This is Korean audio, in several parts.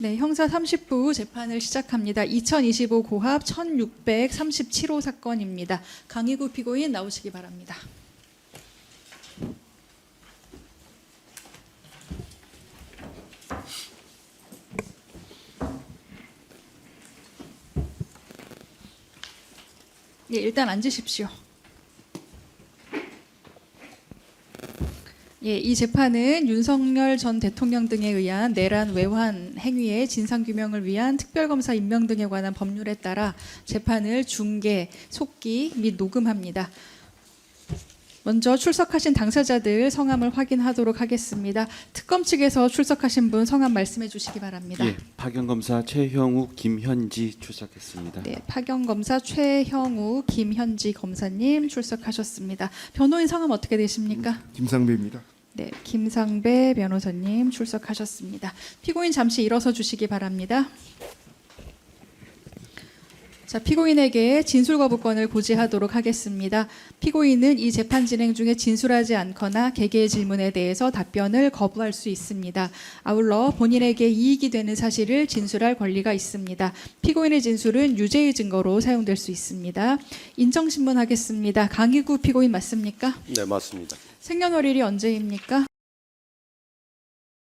네, 형사 30부 재판을 시작합니다. 2025 고합 1637호 사건입니다. 강희구 피고인 나오시기 바랍니다. 예, 일단 앉으십시오. 예, 이 재판은 윤석열 전 대통령 등에 의한 내란 외환 행위의 진상규명을 위한 특별검사 임명 등에 관한 법률에 따라 재판을 중계, 속기 및 녹음합니다. 먼저 출석하신 당사자들 성함을 확인하도록 하겠습니다. 특검 측에서 출석하신 분 성함 말씀해 주시기 바랍니다. 예, 파견검사 최형욱, 김현지 출석했습니다. 네, 파견검사 최형욱, 김현지 검사님 출석하셨습니다. 변호인 성함 어떻게 되십니까? 김상배입니다. 네, 김상배 변호사님 출석하셨습니다. 피고인 잠시 일어서 주시기 바랍니다. 자, 피고인에게 진술 거부권을 고지하도록 하겠습니다. 피고인은 이 재판 진행 중에 진술하지 않거나 개개의 질문에 대해서 답변을 거부할 수 있습니다. 아울러 본인에게 이익이 되는 사실을 진술할 권리가 있습니다. 피고인의 진술은 유죄의 증거로 사용될 수 있습니다. 인정신문하겠습니다. 강희구 피고인 맞습니까? 네, 맞습니다. 생년월일이 언제입니까?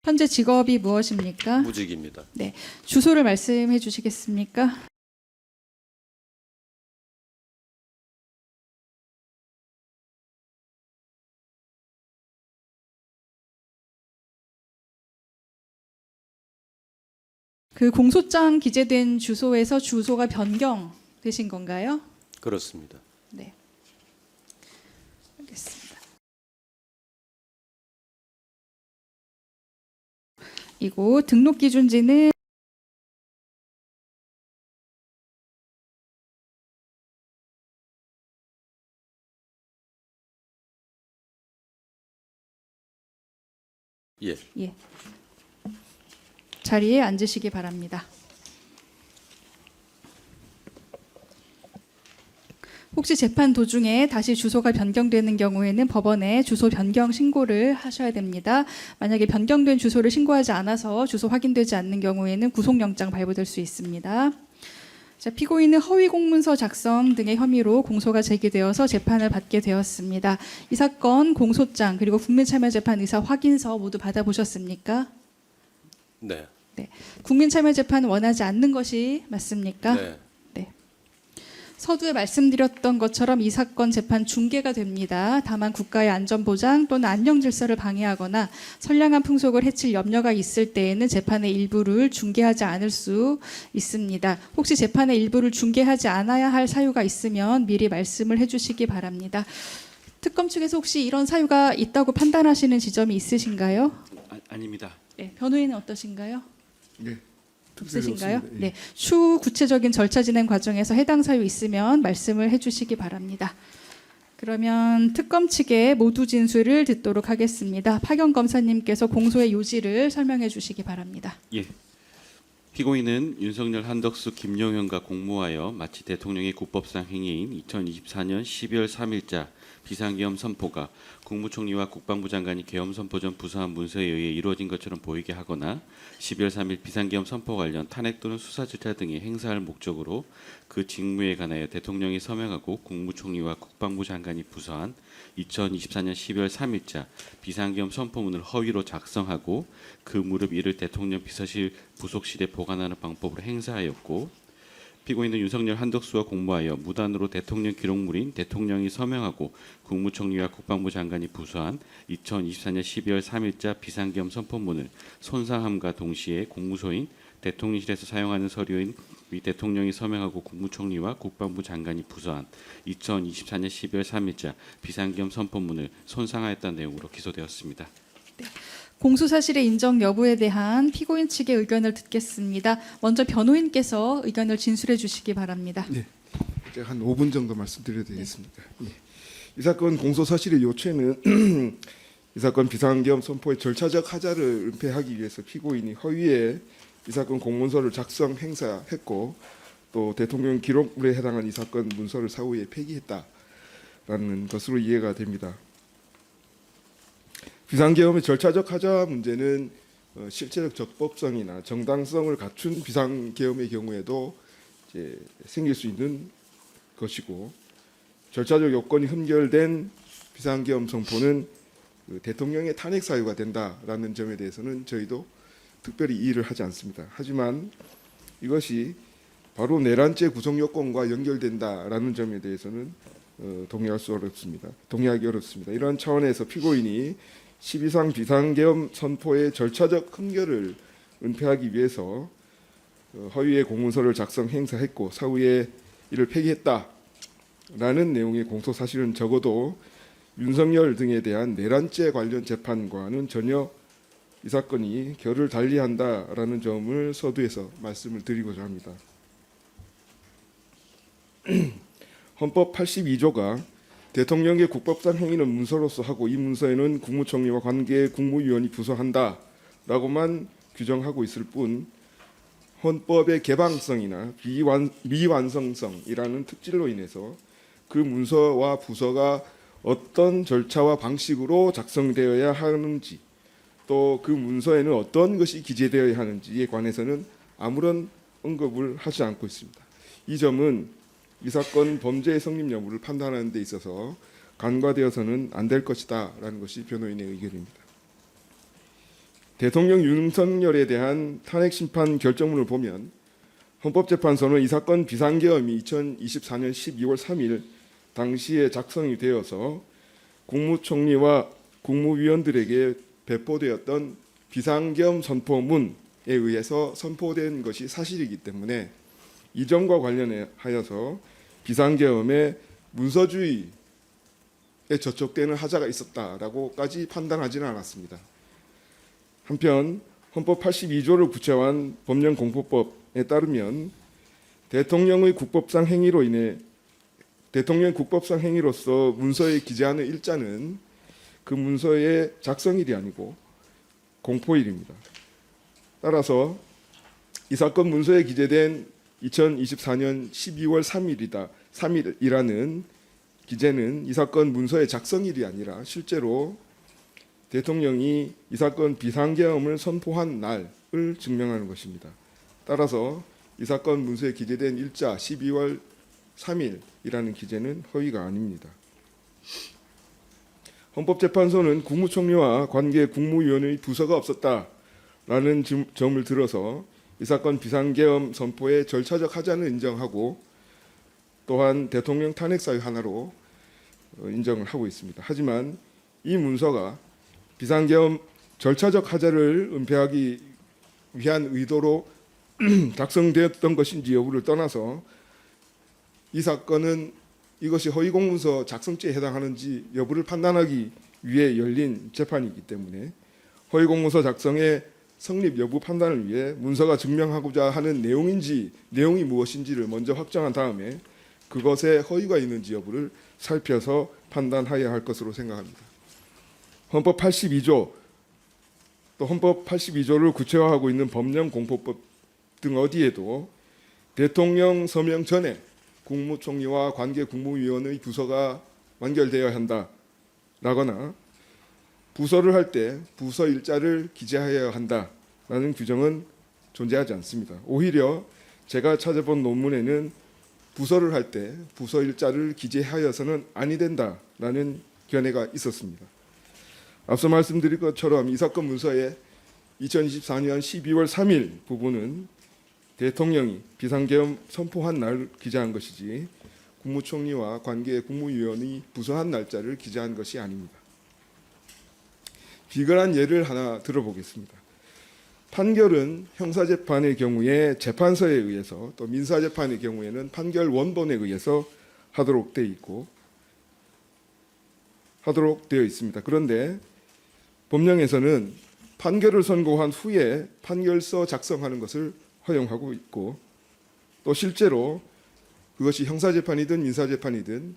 현재 직업이 무엇입니까? 무직입니다. 네, 주소를 말씀해 주시겠습니까? 그 공소장 기재된 주소에서 주소가 변경되신 건가요? 그렇습니다. 네. 알겠습니다. 이곳 등록 기준지는 예. 예. 자리에 앉으시기 바랍니다. 혹시 재판 도중에 다시 주소가 변경되는 경우에는 법원에 주소 변경 신고를 하셔야 됩니다. 만약에 변경된 주소를 신고하지 않아서 주소 확인되지 않는 경우에는 구속영장 발부될 수 있습니다. 자, 피고인은 허위 공문서 작성 등의 혐의로 공소가 제기되어서 재판을 받게 되었습니다. 이 사건 공소장 그리고 국민참여재판 의사 확인서 모두 받아보셨습니까? 네. 네. 국민참여재판 원하지 않는 것이 맞습니까? 네. 네. 서두에 말씀드렸던 것처럼 이 사건 재판 중계가 됩니다. 다만 국가의 안전보장 또는 안녕질서를 방해하거나 선량한 풍속을 해칠 염려가 있을 때에는 재판의 일부를 중계하지 않을 수 있습니다. 혹시 재판의 일부를 중계하지 않아야 할 사유가 있으면 미리 말씀을 해주시기 바랍니다. 특검 측에서 혹시 이런 사유가 있다고 판단하시는 지점이 있으신가요? 아닙니다. 네. 변호인은 어떠신가요? 네. 없으신가요? 예. 네. 추후 구체적인 절차 진행 과정에서 해당 사유 있으면 말씀을 해주시기 바랍니다. 그러면 특검 측의 모두 진술을 듣도록 하겠습니다. 파견 검사님께서 공소의 요지를 설명해 주시기 바랍니다. 예. 피고인은 윤석열, 한덕수, 김용현과 공모하여 마치 대통령의 국법상 행위인 2024년 12월 3일자 비상계엄 선포가 국무총리와 국방부 장관이 계엄 선포 전 부서한 문서에 의해 이루어진 것처럼 보이게 하거나 12월 3일 비상계엄 선포 관련 탄핵 또는 수사 절차 등에 행사할 목적으로 그 직무에 관하여 대통령이 서명하고 국무총리와 국방부 장관이 부서한 2024년 12월 3일자 비상계엄 선포문을 허위로 작성하고 그 무렵 이를 대통령 비서실 부속실에 보관하는 방법으로 행사하였고, 피고인은 윤석열, 한덕수와 공모하여 무단으로 대통령 기록물인 대통령이 서명하고 국무총리와 국방부 장관이 부서한 2024년 12월 3일자 비상계엄 선포문을 손상함과 동시에 공무소인 대통령실에서 사용하는 서류인 위 대통령이 서명하고 국무총리와 국방부 장관이 부서한 2024년 12월 3일자 비상계엄 선포문을 손상하였다는 내용으로 기소되었습니다. 네. 공소 사실의 인정 여부에 대한 피고인 측의 의견을 듣겠습니다. 먼저 변호인께서 의견을 진술해 주시기 바랍니다. 네. 제가 한 5분 정도 말씀드려야 되겠습니다. 예. 이 사건 공소 사실의 요체는 이 사건 비상계엄 선포의 절차적 하자를 은폐하기 위해서 피고인이 허위에 이 사건 공문서를 작성 행사했고 또 대통령 기록물에 해당한 이 사건 문서를 사후에 폐기했다라는 것으로 이해가 됩니다. 비상계엄의 절차적 하자 문제는 실체적 적법성이나 정당성을 갖춘 비상계엄의 경우에도 이제 생길 수 있는 것이고, 절차적 요건이 흠결된 비상계엄 선포는 그 대통령의 탄핵 사유가 된다라는 점에 대해서는 저희도 특별히 이의를 하지 않습니다. 하지만 이것이 바로 내란죄 구성 요건과 연결된다라는 점에 대해서는 동의하기 어렵습니다. 이러한 차원에서 피고인이 12상 비상계엄 선포의 절차적 흠결을 은폐하기 위해서 허위의 공문서를 작성 행사했고 사후에 이를 폐기했다라는 내용의 공소 사실은 적어도 윤석열 등에 대한 내란죄 관련 재판과는 전혀 이 사건이 결을 달리한다라는 점을 서두에서 말씀을 드리고자 합니다. 헌법 82조가 대통령의 국법상 행위는 문서로서 하고 이 문서에는 국무총리와 관계 국무위원이 부서한다라고만 규정하고 있을 뿐 헌법의 개방성이나 미완성성이라는 특질로 인해서 그 문서와 부서가 어떤 절차와 방식으로 작성되어야 하는지 또 그 문서에는 어떤 것이 기재되어야 하는지에 관해서는 아무런 언급을 하지 않고 있습니다. 이 점은 이 사건 범죄의 성립 여부를 판단하는 데 있어서 간과되어서는 안 될 것이다라는 것이 변호인의 의견입니다. 대통령 윤석열에 대한 탄핵 심판 결정문을 보면 헌법재판소는 이 사건 비상계엄이 2024년 12월 3일 당시에 작성이 되어서 국무총리와 국무위원들에게 배포되었던 비상계엄 선포문에 의해서 선포된 것이 사실이기 때문에 이 점과 관련하여서 비상계엄에 문서주의에 저촉되는 하자가 있었다라고까지 판단하지는 않았습니다. 한편 헌법 82조를 구체화한 법령공포법에 따르면 대통령의 국법상 행위로서 문서에 기재하는 일자는 그 문서의 작성일이 아니고 공포일입니다. 따라서 이 사건 문서에 기재된 2024년 12월 3일이라는 기재는 이 사건 문서의 작성일이 아니라 실제로 대통령이 이 사건 비상계엄을 선포한 날을 증명하는 것입니다. 따라서 이 사건 문서에 기재된 일자 12월 3일이라는 기재는 허위가 아닙니다. 헌법재판소는 국무총리와 관계 국무위원의 부서가 없었다라는 점을 들어서 이 사건 비상계엄 선포의 절차적 하자는 인정하고 또한 대통령 탄핵 사유 하나로 인정을 하고 있습니다. 하지만 이 문서가 비상계엄 절차적 하자를 은폐하기 위한 의도로 작성되었던 것인지 여부를 떠나서 이 사건은 이것이 허위공문서 작성죄에 해당하는지 여부를 판단하기 위해 열린 재판이기 때문에 허위공문서 작성의 성립 여부 판단을 위해 문서가 증명하고자 하는 내용이 무엇인지를 먼저 확정한 다음에 그것에 허위가 있는지 여부를 살펴서 판단하여야 할 것으로 생각합니다. 헌법 82조 또 헌법 82조를 구체화하고 있는 법령공포법 등 어디에도 대통령 서명 전에 국무총리와 관계 국무위원의 부서가 완결되어야 한다라거나 부서를 할 때 부서 일자를 기재하여야 한다라는 규정은 존재하지 않습니다. 오히려 제가 찾아본 논문에는 부서를 할 때 부서 일자를 기재하여서는 아니 된다라는 견해가 있었습니다. 앞서 말씀드린 것처럼 이 사건 문서에 2024년 12월 3일 부분은 대통령이 비상계엄 선포한 날을 기재한 것이지 국무총리와 관계 국무위원이 부서한 날짜를 기재한 것이 아닙니다. 비근한 예를 하나 들어보겠습니다. 판결은 형사재판의 경우에 재판서에 의해서 또 민사재판의 경우에는 판결 원본에 의해서 하도록 되어 있습니다. 그런데 법령에서는 판결을 선고한 후에 판결서 작성하는 것을 허용하고 있고 또 실제로 그것이 형사재판이든 민사재판이든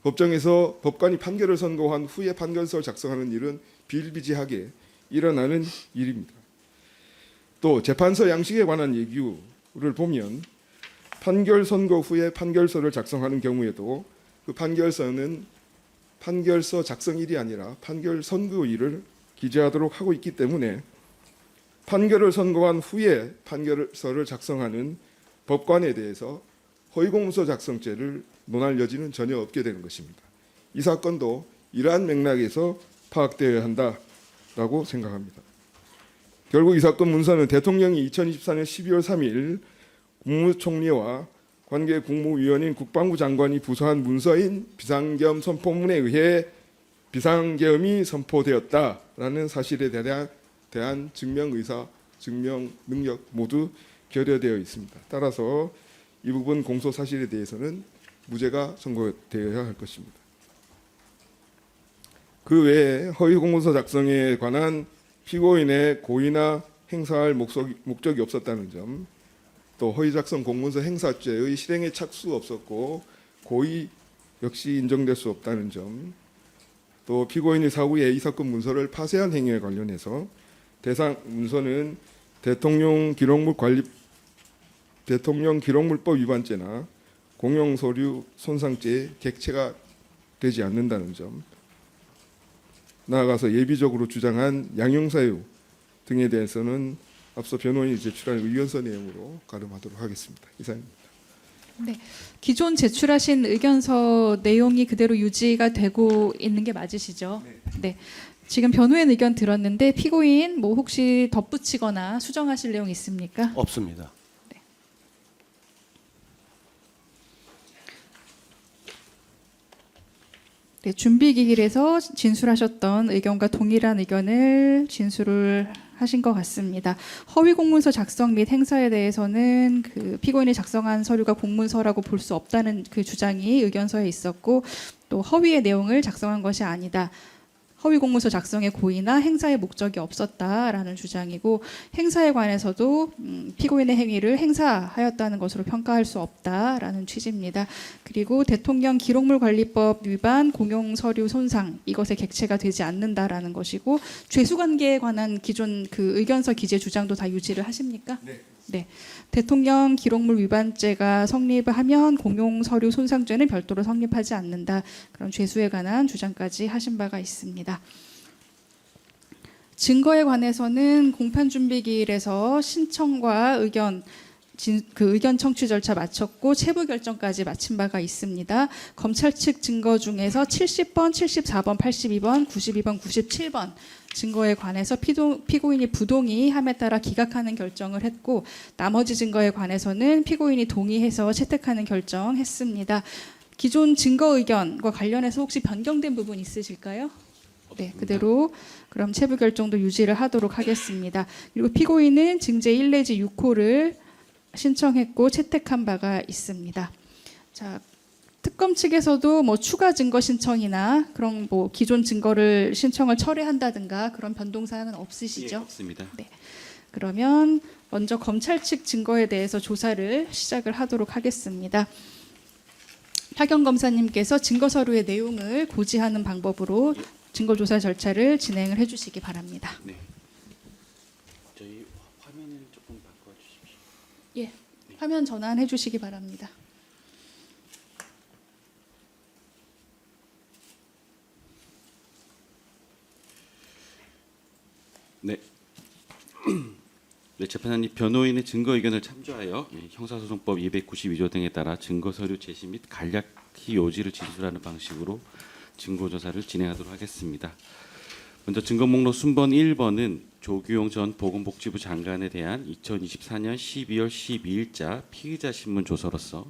법정에서 법관이 판결을 선고한 후에 판결서를 작성하는 일은 비일비재하게 일어나는 일입니다. 또 재판서 양식에 관한 예규를 보면 판결 선고 후에 판결서를 작성하는 경우에도 그 판결서는 판결서 작성일이 아니라 판결 선고일을 기재하도록 하고 있기 때문에 판결을 선고한 후에 판결서를 작성하는 법관에 대해서 허위공문서 작성죄를 논할 여지는 전혀 없게 되는 것입니다. 이 사건도 이러한 맥락에서 파악되어야 한다라고 생각합니다. 결국 이 사건 문서는 대통령이 2024년 12월 3일 국무총리와 관계 국무위원인 국방부 장관이 부서한 문서인 비상계엄 선포문에 의해 비상계엄이 선포되었다라는 사실에 대한 증명 의사, 증명 능력 모두 결여되어 있습니다. 따라서 이 부분 공소 사실에 대해서는 무죄가 선고되어야 할 것입니다. 그 외에 허위 공문서 작성에 관한 피고인의 고의나 행사할 목적이 없었다는 점, 또 허위 작성 공문서 행사죄의 실행에 착수 없었고 고의 역시 인정될 수 없다는 점, 또 피고인이 사후에 이 사건 문서를 파쇄한 행위에 관련해서 대상 문서는 대통령 기록물법 위반죄나 공용서류 손상죄에 객체가 되지 않는다는 점, 나아가서 예비적으로 주장한 양형사유 등에 대해서는 앞서 변호인이 제출한 의견서 내용으로 가름하도록 하겠습니다. 이상입니다. 네, 기존 제출하신 의견서 내용이 그대로 유지가 되고 있는 게 맞으시죠? 네. 지금 변호인 의견 들었는데 피고인 뭐 혹시 덧붙이거나 수정하실 내용 있습니까? 없습니다. 네, 준비기일에서 진술하셨던 의견과 동일한 의견을 진술을 하신 것 같습니다. 허위 공문서 작성 및 행사에 대해서는 그 피고인이 작성한 서류가 공문서라고 볼 수 없다는 그 주장이 의견서에 있었고, 또 허위의 내용을 작성한 것이 아니다. 허위 공문서 작성의 고의나 행사의 목적이 없었다라는 주장이고, 행사에 관해서도 피고인의 행위를 행사하였다는 것으로 평가할 수 없다라는 취지입니다. 그리고 대통령 기록물관리법 위반, 공용서류 손상, 이것의 객체가 되지 않는다라는 것이고, 죄수관계에 관한 기존 그 의견서 기재 주장도 다 유지를 하십니까? 네. 네. 대통령 기록물 위반죄가 성립하면 공용서류 손상죄는 별도로 성립하지 않는다. 그런 죄수에 관한 주장까지 하신 바가 있습니다. 증거에 관해서는 공판준비기일에서 신청과 의견 의견 청취 절차 마쳤고 체부 결정까지 마친 바가 있습니다. 검찰 측 증거 중에서 70번, 74번, 82번, 92번, 97번 증거에 관해서 피고인이 부동의함에 따라 기각하는 결정을 했고, 나머지 증거에 관해서는 피고인이 동의해서 채택하는 결정했습니다. 기존 증거 의견과 관련해서 혹시 변경된 부분 있으실까요? 네, 그대로 그럼 체부 결정도 유지를 하도록 하겠습니다. 그리고 피고인은 증제 1 내지 6호를 신청했고 채택한 바가 있습니다. 자, 특검 측에서도 뭐 추가 증거 신청이나 그런 뭐 기존 증거를 신청을 철회한다든가 그런 변동 사항은 없으시죠? 예, 없습니다. 네. 그러면 먼저 검찰 측 증거에 대해서 조사를 시작을 하도록 하겠습니다. 박영 검사님께서 증거 서류의 내용을 고지하는 방법으로 증거 조사 절차를 진행을 해주시기 바랍니다. 네. 저희 화면을 조금 바꿔 주십시오. 예, 화면 전환해 주시기 바랍니다. 네. 네, 재판장님, 변호인의 증거 의견을 참조하여 형사소송법 292조 등에 따라 증거 서류 제시 및 간략히 요지를 진술하는 방식으로 증거 조사를 진행하도록 하겠습니다. 먼저 증거 목록 순번 1번은 조규용 전 보건복지부 장관에 대한 2024년 12월 12일자 피의자 신문 조서로서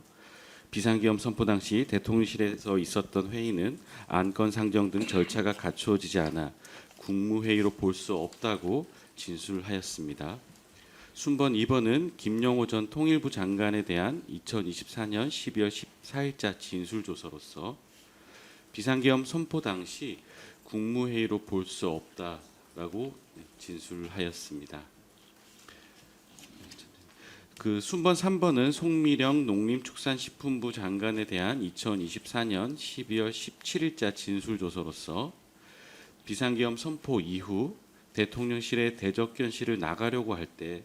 비상계엄 선포 당시 대통령실에서 있었던 회의는 안건 상정 등 절차가 갖추어지지 않아 국무회의로 볼 수 없다고 진술하였습니다. 순번 2번은 김영호 전 통일부 장관에 대한 2024년 12월 14일자 진술조서로서 비상계엄 선포 당시 국무회의로 볼 수 없다라고 진술하였습니다. 그 순번 3번은 송미령 농림축산식품부 장관에 대한 2024년 12월 17일자 진술조서로서 비상계엄 선포 이후 대통령실에 대적견실을 나가려고 할 때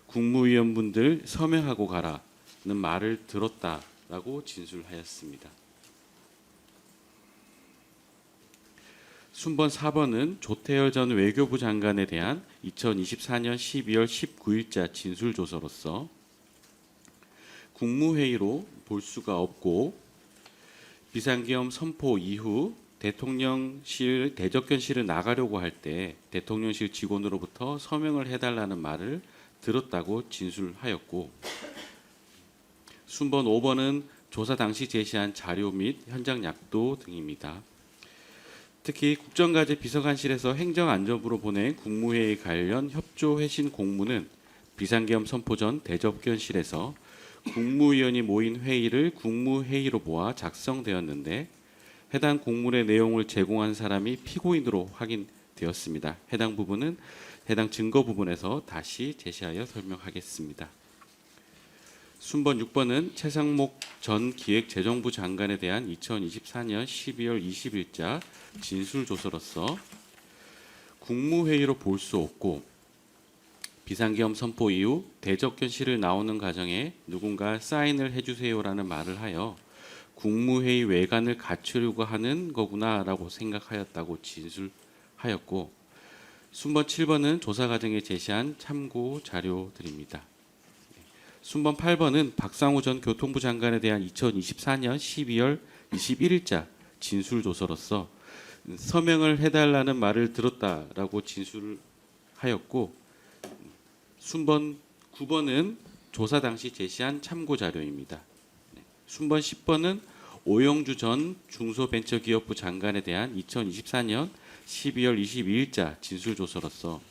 국무위원분들 서명하고 가라는 말을 들었다라고 진술하였습니다. 순번 4번은 조태열 전 외교부 장관에 대한 2024년 12월 19일자 진술조서로서 국무회의로 볼 수가 없고 비상계엄 선포 이후 대통령실 대접견실을 나가려고 할 때 대통령실 직원으로부터 서명을 해달라는 말을 들었다고 진술하였고, 순번 5번은 조사 당시 제시한 자료 및 현장 약도 등입니다. 특히 국정과제 비서관실에서 행정안전부로 보낸 국무회의 관련 협조 회신 공문은 비상계엄 선포 전 대접견실에서 국무위원이 모인 회의를 국무회의로 보아 작성되었는데 해당 공문의 내용을 제공한 사람이 피고인으로 확인되었습니다. 해당 부분은 해당 증거 부분에서 다시 제시하여 설명하겠습니다. 순번 6번은 최상목 전 기획재정부 장관에 대한 2024년 12월 20일자 진술조서로서 국무회의로 볼 수 없고 비상계엄 선포 이후 대접견실을 나오는 과정에 누군가 사인을 해주세요라는 말을 하여 국무회의 외관을 갖추려고 하는 거구나라고 생각하였다고 진술하였고, 순번 7번은 조사 과정에 제시한 참고 자료들입니다. 순번 8번은 박상우 전 교통부 장관에 대한 2024년 12월 21일자 진술조서로서 서명을 해달라는 말을 들었다라고 진술하였고, 순번 9번은 조사 당시 제시한 참고 자료입니다. 순번 10번은 오영주 전 중소벤처기업부 장관에 대한 2024년 12월 22일자 진술조서로서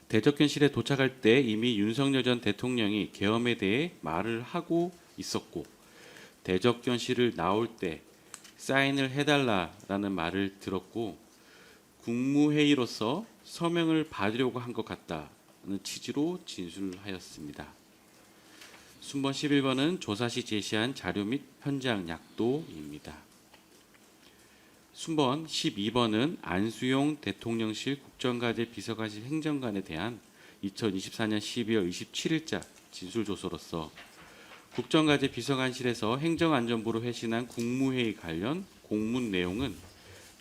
대접견실에 도착할 때 이미 윤석열 전 대통령이 계엄에 대해 말을 하고 있었고 대접견실을 나올 때 사인을 해달라라는 말을 들었고 국무회의로서 서명을 받으려고 한 것 같다는 취지로 진술하였습니다. 순번 11번은 조사 시 제시한 자료 및 현장 약도입니다. 순번 12번은 안수용 대통령실 국정과제 비서관실 행정관에 대한 2024년 12월 27일자 진술조서로서 국정과제 비서관실에서 행정안전부로 회신한 국무회의 관련 공문 내용은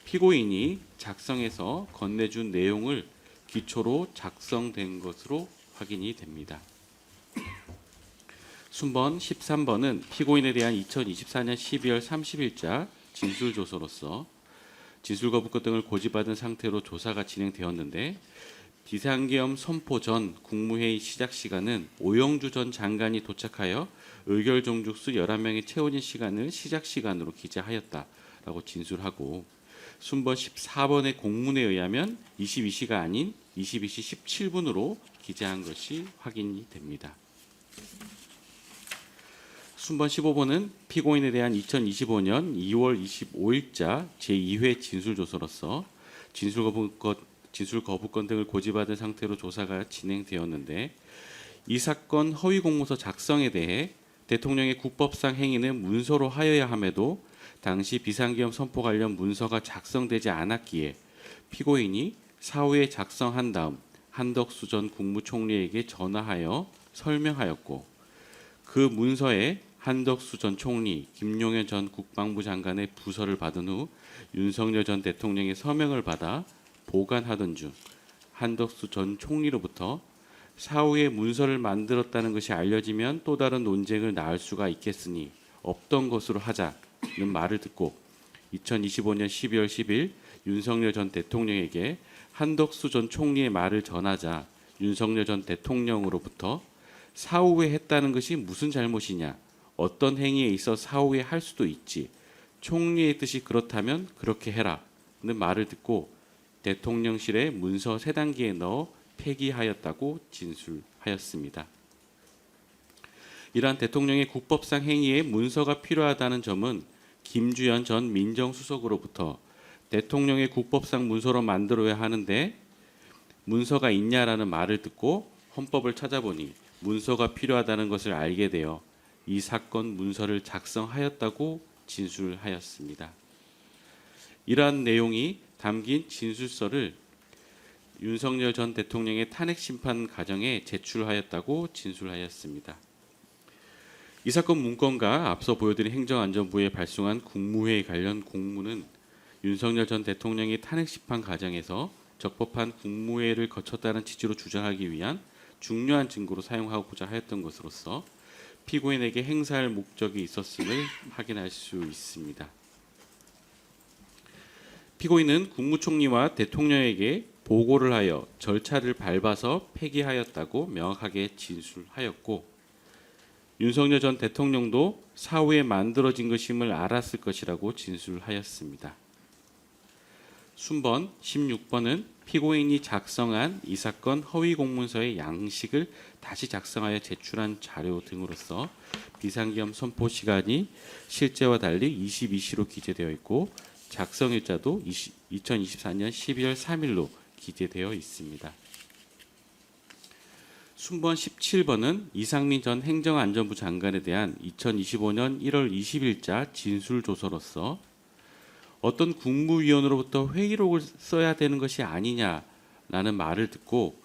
피고인이 작성해서 건네준 내용을 기초로 작성된 것으로 확인이 됩니다. 순번 13번은 피고인에 대한 2024년 12월 30일자 진술조서로서 진술거부권 등을 고지받은 상태로 조사가 진행되었는데 비상계엄 선포 전 국무회의 시작 시간은 오영주 전 장관이 도착하여 의결 종족수 11명이 채워진 시간을 시작 시간으로 기재하였다라고 진술하고, 순번 14번의 공문에 의하면 22시가 아닌 22시 17분으로 기재한 것이 확인이 됩니다. 순번 15번은 피고인에 대한 2025년 2월 25일자 제2회 진술조서로서 진술거부권 등을 고지받은 상태로 조사가 진행되었는데 이 사건 허위공문서 작성에 대해 대통령의 국법상 행위는 문서로 하여야 함에도 당시 비상계엄 선포 관련 문서가 작성되지 않았기에 피고인이 사후에 작성한 다음 한덕수 전 국무총리에게 전화하여 설명하였고 그 문서에 한덕수 전 총리, 김용현 전 국방부 장관의 부서를 받은 후 윤석열 전 대통령의 서명을 받아 보관하던 중 한덕수 전 총리로부터 사후에 문서를 만들었다는 것이 알려지면 또 다른 논쟁을 낳을 수가 있겠으니 없던 것으로 하자는 말을 듣고 2025년 12월 10일 윤석열 전 대통령에게 한덕수 전 총리의 말을 전하자 윤석열 전 대통령으로부터 사후에 했다는 것이 무슨 잘못이냐, 어떤 행위에 있어 사후에 할 수도 있지, 총리의 뜻이 그렇다면 그렇게 해라는 말을 듣고 대통령실에 문서 3단계에 넣어 폐기하였다고 진술하였습니다. 이러한 대통령의 국법상 행위에 문서가 필요하다는 점은 김주현 전 민정수석으로부터 대통령의 국법상 문서로 만들어야 하는데 문서가 있냐라는 말을 듣고 헌법을 찾아보니 문서가 필요하다는 것을 알게 되어 이 사건 문서를 작성하였다고 진술하였습니다. 이러한 내용이 담긴 진술서를 윤석열 전 대통령의 탄핵 심판 과정에 제출하였다고 진술하였습니다. 이 사건 문건과 앞서 보여드린 행정안전부에 발송한 국무회의 관련 공문은 윤석열 전 대통령이 탄핵 심판 과정에서 적법한 국무회의를 거쳤다는 취지로 주장하기 위한 중요한 증거로 사용하고자 하였던 것으로서 피고인에게 행사할 목적이 있었음을 확인할 수 있습니다. 피고인은 국무총리와 대통령에게 보고를 하여 절차를 밟아서 폐기하였다고 명확하게 진술하였고, 윤석열 전 대통령도 사후에 만들어진 것임을 알았을 것이라고 진술하였습니다. 순번 16번은 피고인이 작성한 이 사건 허위 공문서의 양식을 다시 작성하여 제출한 자료 등으로서 비상계엄 선포 시간이 실제와 달리 22시로 기재되어 있고, 작성일자도 2024년 12월 3일로 기재되어 있습니다. 순번 17번은 이상민 전 행정안전부 장관에 대한 2025년 1월 20일자 진술조서로서 어떤 국무위원으로부터 회의록을 써야 되는 것이 아니냐라는 말을 듣고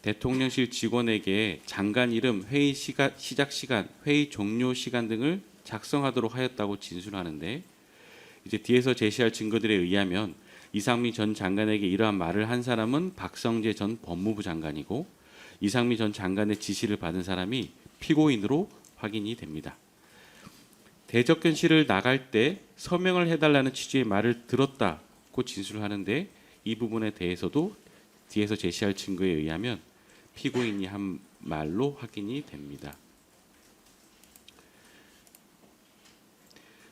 대통령실 직원에게 장관 이름, 회의 시작 시간, 회의 종료 시간 등을 작성하도록 하였다고 진술하는데, 이제 뒤에서 제시할 증거들에 의하면 이상민 전 장관에게 이러한 말을 한 사람은 박성재 전 법무부 장관이고, 이상민 전 장관의 지시를 받은 사람이 피고인으로 확인이 됩니다. 대적견실을 나갈 때 서명을 해달라는 취지의 말을 들었다고 진술하는데, 이 부분에 대해서도 뒤에서 제시할 증거에 의하면 피고인이 한 말로 확인이 됩니다.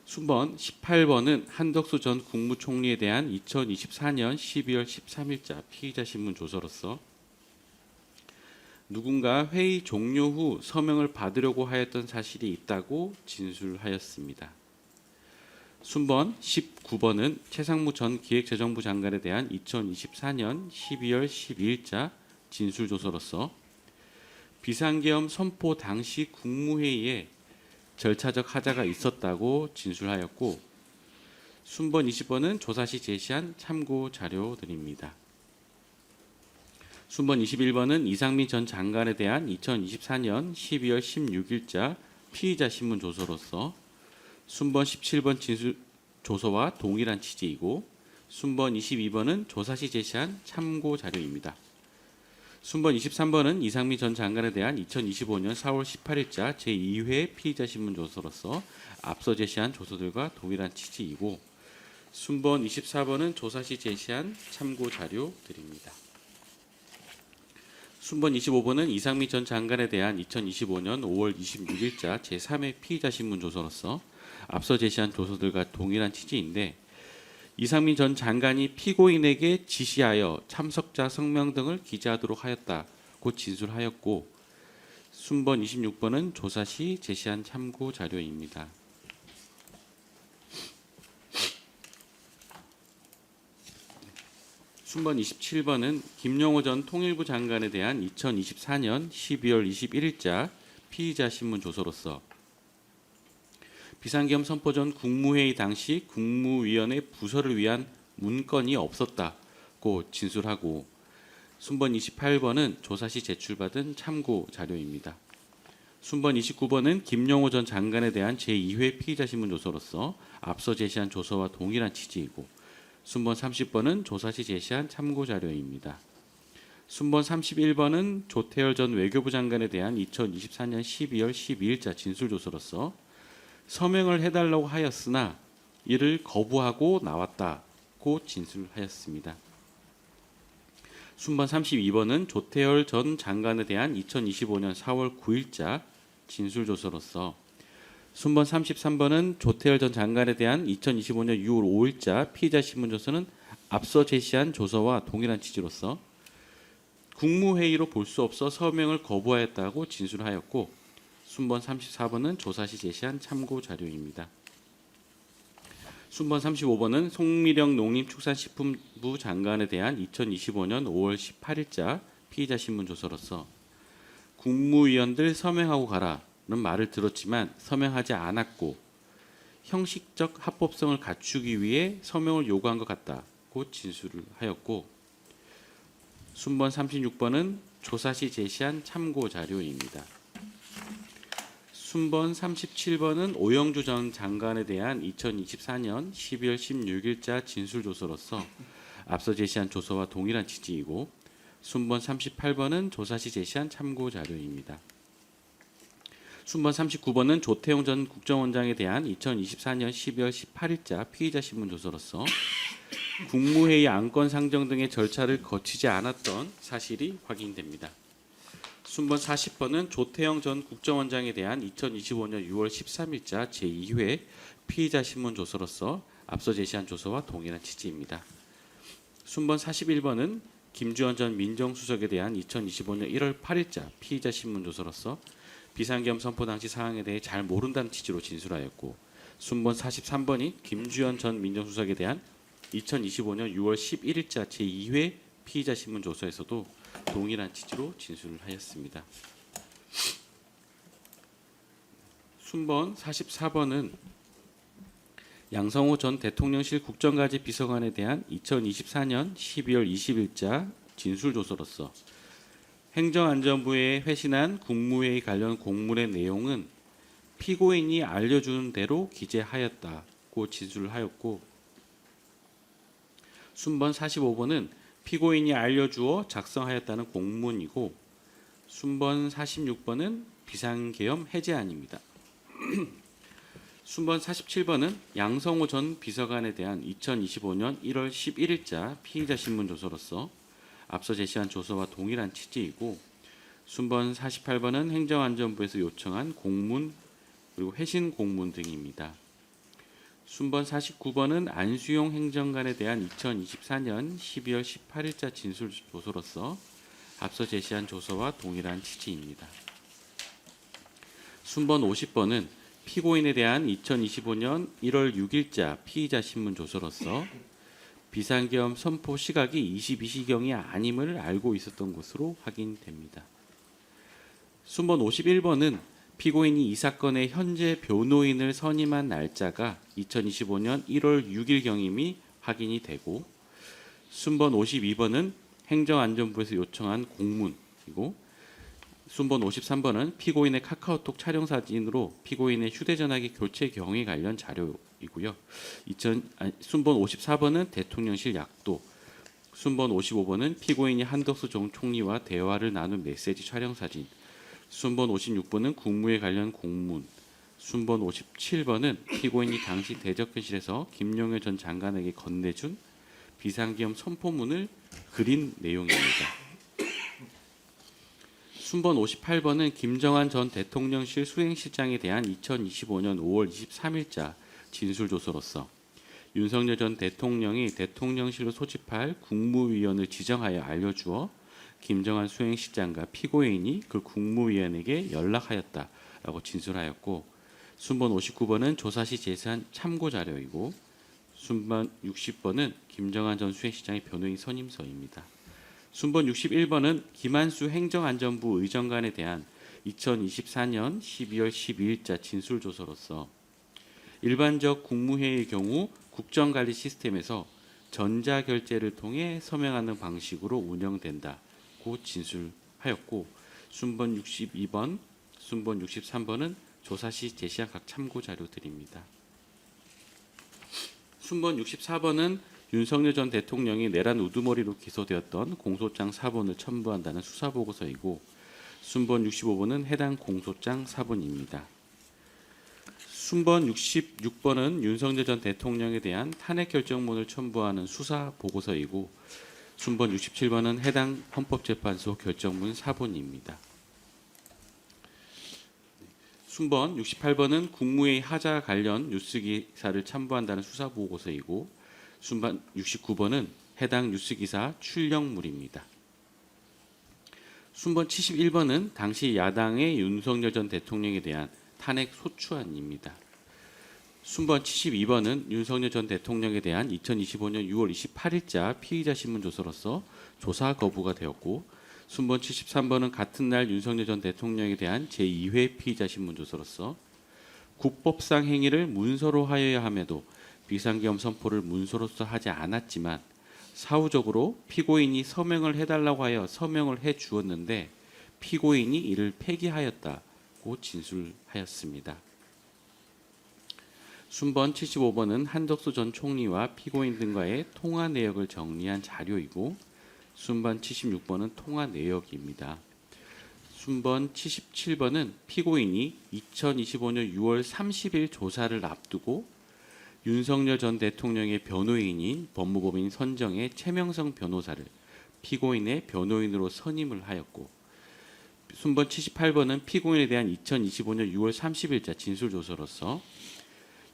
순번 18번은 한덕수 전 국무총리에 대한 2024년 12월 13일자 피의자 신문 조서로서 누군가 회의 종료 후 서명을 받으려고 하였던 사실이 있다고 진술하였습니다. 순번 19번은 최상무 전 기획재정부 장관에 대한 2024년 12월 12일자 진술조서로서 비상계엄 선포 당시 국무회의에 절차적 하자가 있었다고 진술하였고, 순번 20번은 조사 시 제시한 참고 자료들입니다. 순번 21번은 이상민 전 장관에 대한 2024년 12월 16일자 피의자 신문 조서로서 순번 17번 진술 조서와 동일한 취지이고, 순번 22번은 조사 시 제시한 참고 자료입니다. 순번 23번은 이상민 전 장관에 대한 2025년 4월 18일자 제2회 피의자 신문 조서로서 앞서 제시한 조서들과 동일한 취지이고, 순번 24번은 조사 시 제시한 참고 자료들입니다. 순번 25번은 이상민 전 장관에 대한 2025년 5월 26일자 제3회 피의자 신문 조서로서 앞서 제시한 조서들과 동일한 취지인데, 이상민 전 장관이 피고인에게 지시하여 참석자 성명 등을 기재하도록 하였다고 진술하였고, 순번 26번은 조사 시 제시한 참고 자료입니다. 순번 27번은 김용호 전 통일부 장관에 대한 2024년 12월 21일자 피의자 신문 조서로서 비상계엄 선포 전 국무회의 당시 국무위원회 부서를 위한 문건이 없었다고 진술하고, 순번 28번은 조사 시 제출받은 참고 자료입니다. 순번 29번은 김용호 전 장관에 대한 제2회 피의자 신문 조서로서 앞서 제시한 조서와 동일한 취지이고, 순번 30번은 조사 시 제시한 참고 자료입니다. 순번 31번은 조태열 전 외교부 장관에 대한 2024년 12월 12일자 진술 조서로서 서명을 해달라고 하였으나 이를 거부하고 나왔다고 진술하였습니다. 순번 32번은 조태열 전 장관에 대한 2025년 4월 9일자 진술 조서로서 순번 33번은 조태열 전 장관에 대한 2025년 6월 5일자 피의자 신문 조서는 앞서 제시한 조서와 동일한 취지로서 국무회의로 볼 수 없어 서명을 거부하였다고 진술하였고, 순번 34번은 조사 시 제시한 참고 자료입니다. 순번 35번은 송미령 농림축산식품부 장관에 대한 2025년 5월 18일자 피의자 신문 조서로서 국무위원들 서명하고 가라는 말을 들었지만 서명하지 않았고 형식적 합법성을 갖추기 위해 서명을 요구한 것 같다고 진술을 하였고, 순번 36번은 조사 시 제시한 참고 자료입니다. 순번 37번은 오영주 전 장관에 대한 2024년 12월 16일자 진술조서로서 앞서 제시한 조서와 동일한 취지이고, 순번 38번은 조사 시 제시한 참고 자료입니다. 순번 39번은 조태용 전 국정원장에 대한 2024년 12월 18일자 피의자 신문 조서로서 국무회의 안건 상정 등의 절차를 거치지 않았던 사실이 확인됩니다. 순번 40번은 조태영 전 국정원장에 대한 2025년 6월 13일자 제2회 피의자 신문 조서로서 앞서 제시한 조서와 동일한 취지입니다. 순번 41번은 김주현 전 민정수석에 대한 2025년 1월 8일자 피의자 신문 조서로서 비상계엄 선포 당시 상황에 대해 잘 모른다는 취지로 진술하였고, 순번 43번이 김주현 전 민정수석에 대한 2025년 6월 11일자 제2회 피의자 신문 조서에서도 동일한 취지로 진술을 하였습니다. 순번 44번은 양성호 전 대통령실 국정과제 비서관에 대한 2024년 12월 20일자 진술조서로서 행정안전부에 회신한 국무회의 관련 공문의 내용은 피고인이 알려준 대로 기재하였다고 진술을 하였고, 순번 45번은 피고인이 알려주어 작성하였다는 공문이고, 순번 46번은 비상계엄 해제안입니다. 순번 47번은 양성호 전 비서관에 대한 2025년 1월 11일자 피의자 신문 조서로서 앞서 제시한 조서와 동일한 취지이고, 순번 48번은 행정안전부에서 요청한 공문 그리고 회신 공문 등입니다. 순번 49번은 안수용 행정관에 대한 2024년 12월 18일자 진술 조서로서 앞서 제시한 조서와 동일한 취지입니다. 순번 50번은 피고인에 대한 2025년 1월 6일자 피의자 신문 조서로서 비상계엄 선포 시각이 22시경이 아님을 알고 있었던 것으로 확인됩니다. 순번 51번은 피고인이 이 사건의 현재 변호인을 선임한 날짜가 2025년 1월 6일경임이 확인이 되고, 순번 52번은 행정안전부에서 요청한 공문이고, 순번 53번은 피고인의 카카오톡 촬영 사진으로 피고인의 휴대전화기 교체 경위 관련 자료이고요. 순번 54번은 대통령실 약도, 순번 55번은 피고인이 한덕수 전 총리와 대화를 나눈 메시지 촬영 사진, 순번 56번은 국무회 관련 공문, 순번 57번은 피고인이 당시 대적현실에서 김용현 전 장관에게 건네준 비상계엄 선포문을 그린 내용입니다. 순번 58번은 김정한 전 대통령실 수행실장에 대한 2025년 5월 23일자 진술조서로서 윤석열 전 대통령이 대통령실로 소집할 국무위원을 지정하여 알려주어 김정한 수행실장과 피고인이 그 국무위원에게 연락하였다라고 진술하였고, 순번 59번은 조사 시 제시한 참고 자료이고, 순번 60번은 김정한 전 수행실장의 변호인 선임서입니다. 순번 61번은 김한수 행정안전부 의정관에 대한 2024년 12월 12일자 진술조서로서 일반적 국무회의의 경우 국정관리 시스템에서 전자결제를 통해 서명하는 방식으로 운영된다고 진술하였고, 순번 62번, 순번 63번은 조사 시 제시한 각 참고 자료들입니다. 순번 64번은 윤석열 전 대통령이 내란 우두머리로 기소되었던 공소장 사본을 첨부한다는 수사보고서이고, 순번 65번은 해당 공소장 사본입니다. 순번 66번은 윤석열 전 대통령에 대한 탄핵 결정문을 첨부하는 수사보고서이고, 순번 67번은 해당 헌법재판소 결정문 사본입니다. 순번 68번은 국무회의 하자 관련 뉴스기사를 첨부한다는 수사보고서이고, 순번 69번은 해당 뉴스기사 출력물입니다. 순번 71번은 당시 야당의 윤석열 전 대통령에 대한 탄핵 소추안입니다. 순번 72번은 윤석열 전 대통령에 대한 2025년 6월 28일자 피의자 신문 조서로서 조사 거부가 되었고, 순번 73번은 같은 날 윤석열 전 대통령에 대한 제2회 피의자 신문 조서로서 국법상 행위를 문서로 하여야 함에도 비상계엄 선포를 문서로서 하지 않았지만 사후적으로 피고인이 서명을 해달라고 하여 서명을 해 주었는데 피고인이 이를 폐기하였다고 진술하였습니다. 순번 75번은 한덕수 전 총리와 피고인 등과의 통화 내역을 정리한 자료이고 순번 76번은 통화 내역입니다. 순번 77번은 피고인이 2025년 6월 30일 조사를 앞두고 윤석열 전 대통령의 변호인인 법무법인 선정의 최명성 변호사를 피고인의 변호인으로 선임을 하였고 순번 78번은 피고인에 대한 2025년 6월 30일자 진술조서로서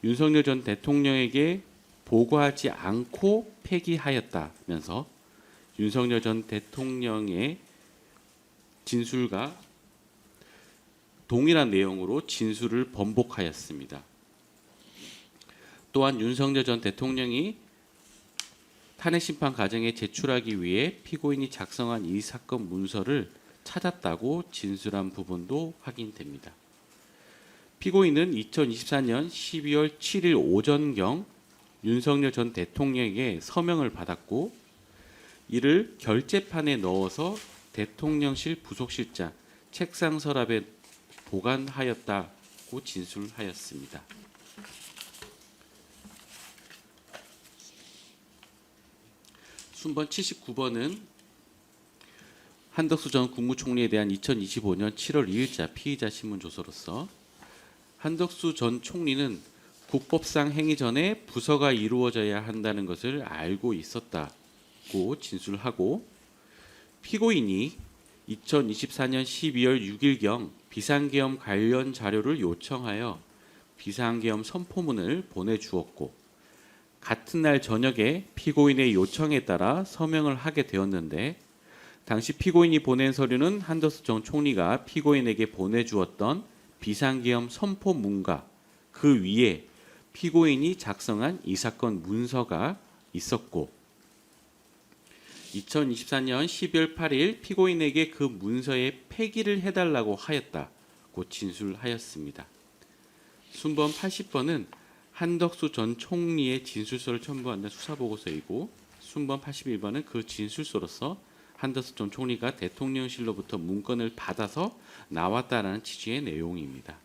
윤석열 전 대통령에게 보고하지 않고 폐기하였다면서 윤석열 전 대통령의 진술과 동일한 내용으로 진술을 번복하였습니다. 또한 윤석열 전 대통령이 탄핵심판 과정에 제출하기 위해 피고인이 작성한 이 사건 문서를 찾았다고 진술한 부분도 확인됩니다. 피고인은 2024년 12월 7일 오전경 윤석열 전 대통령에게 서명을 받았고 이를 결재판에 넣어서 대통령실 부속실장 책상 서랍에 보관하였다고 진술하였습니다. 순번 79번은 한덕수 전 국무총리에 대한 2025년 7월 2일자 피의자 신문조서로서 한덕수 전 총리는 국법상 행위 전에 부서가 이루어져야 한다는 것을 알고 있었다고 진술하고 피고인이 2024년 12월 6일경 비상계엄 관련 자료를 요청하여 비상계엄 선포문을 보내주었고 같은 날 저녁에 피고인의 요청에 따라 서명을 하게 되었는데 당시 피고인이 보낸 서류는 한덕수 전 총리가 피고인에게 보내주었던 비상계엄 선포문과 그 위에 피고인이 작성한 이 사건 문서가 있었고 2024년 12월 8일 피고인에게 그 문서에 폐기를 해달라고 하였다고 진술하였습니다. 순번 80번은 한덕수 전 총리의 진술서를 첨부한 수사보고서이고 순번 81번은 그 진술서로서 한덕수 전 총리가 대통령실로부터 문건을 받아서 나왔다라는 취지의 내용입니다.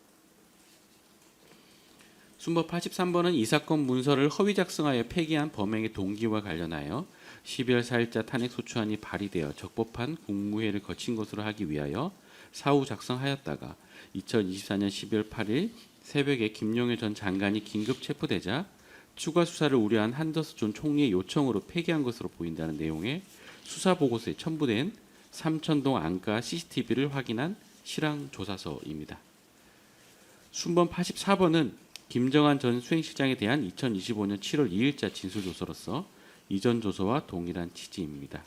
순번 83번은 이 사건 문서를 허위 작성하여 폐기한 범행의 동기와 관련하여 12월 4일자 탄핵소추안이 발의되어 적법한 국무회의를 거친 것으로 하기 위하여 사후 작성하였다가 2024년 12월 8일 새벽에 김용일 전 장관이 긴급 체포되자 추가 수사를 우려한 한덕수 전 총리의 요청으로 폐기한 것으로 보인다는 내용의 수사보고서에 첨부된 삼천동 안가 CCTV를 확인한 실황조사서입니다. 순번 84번은 김정한 전 수행실장에 대한 2025년 7월 2일자 진술조서로서 이전 조서와 동일한 취지입니다.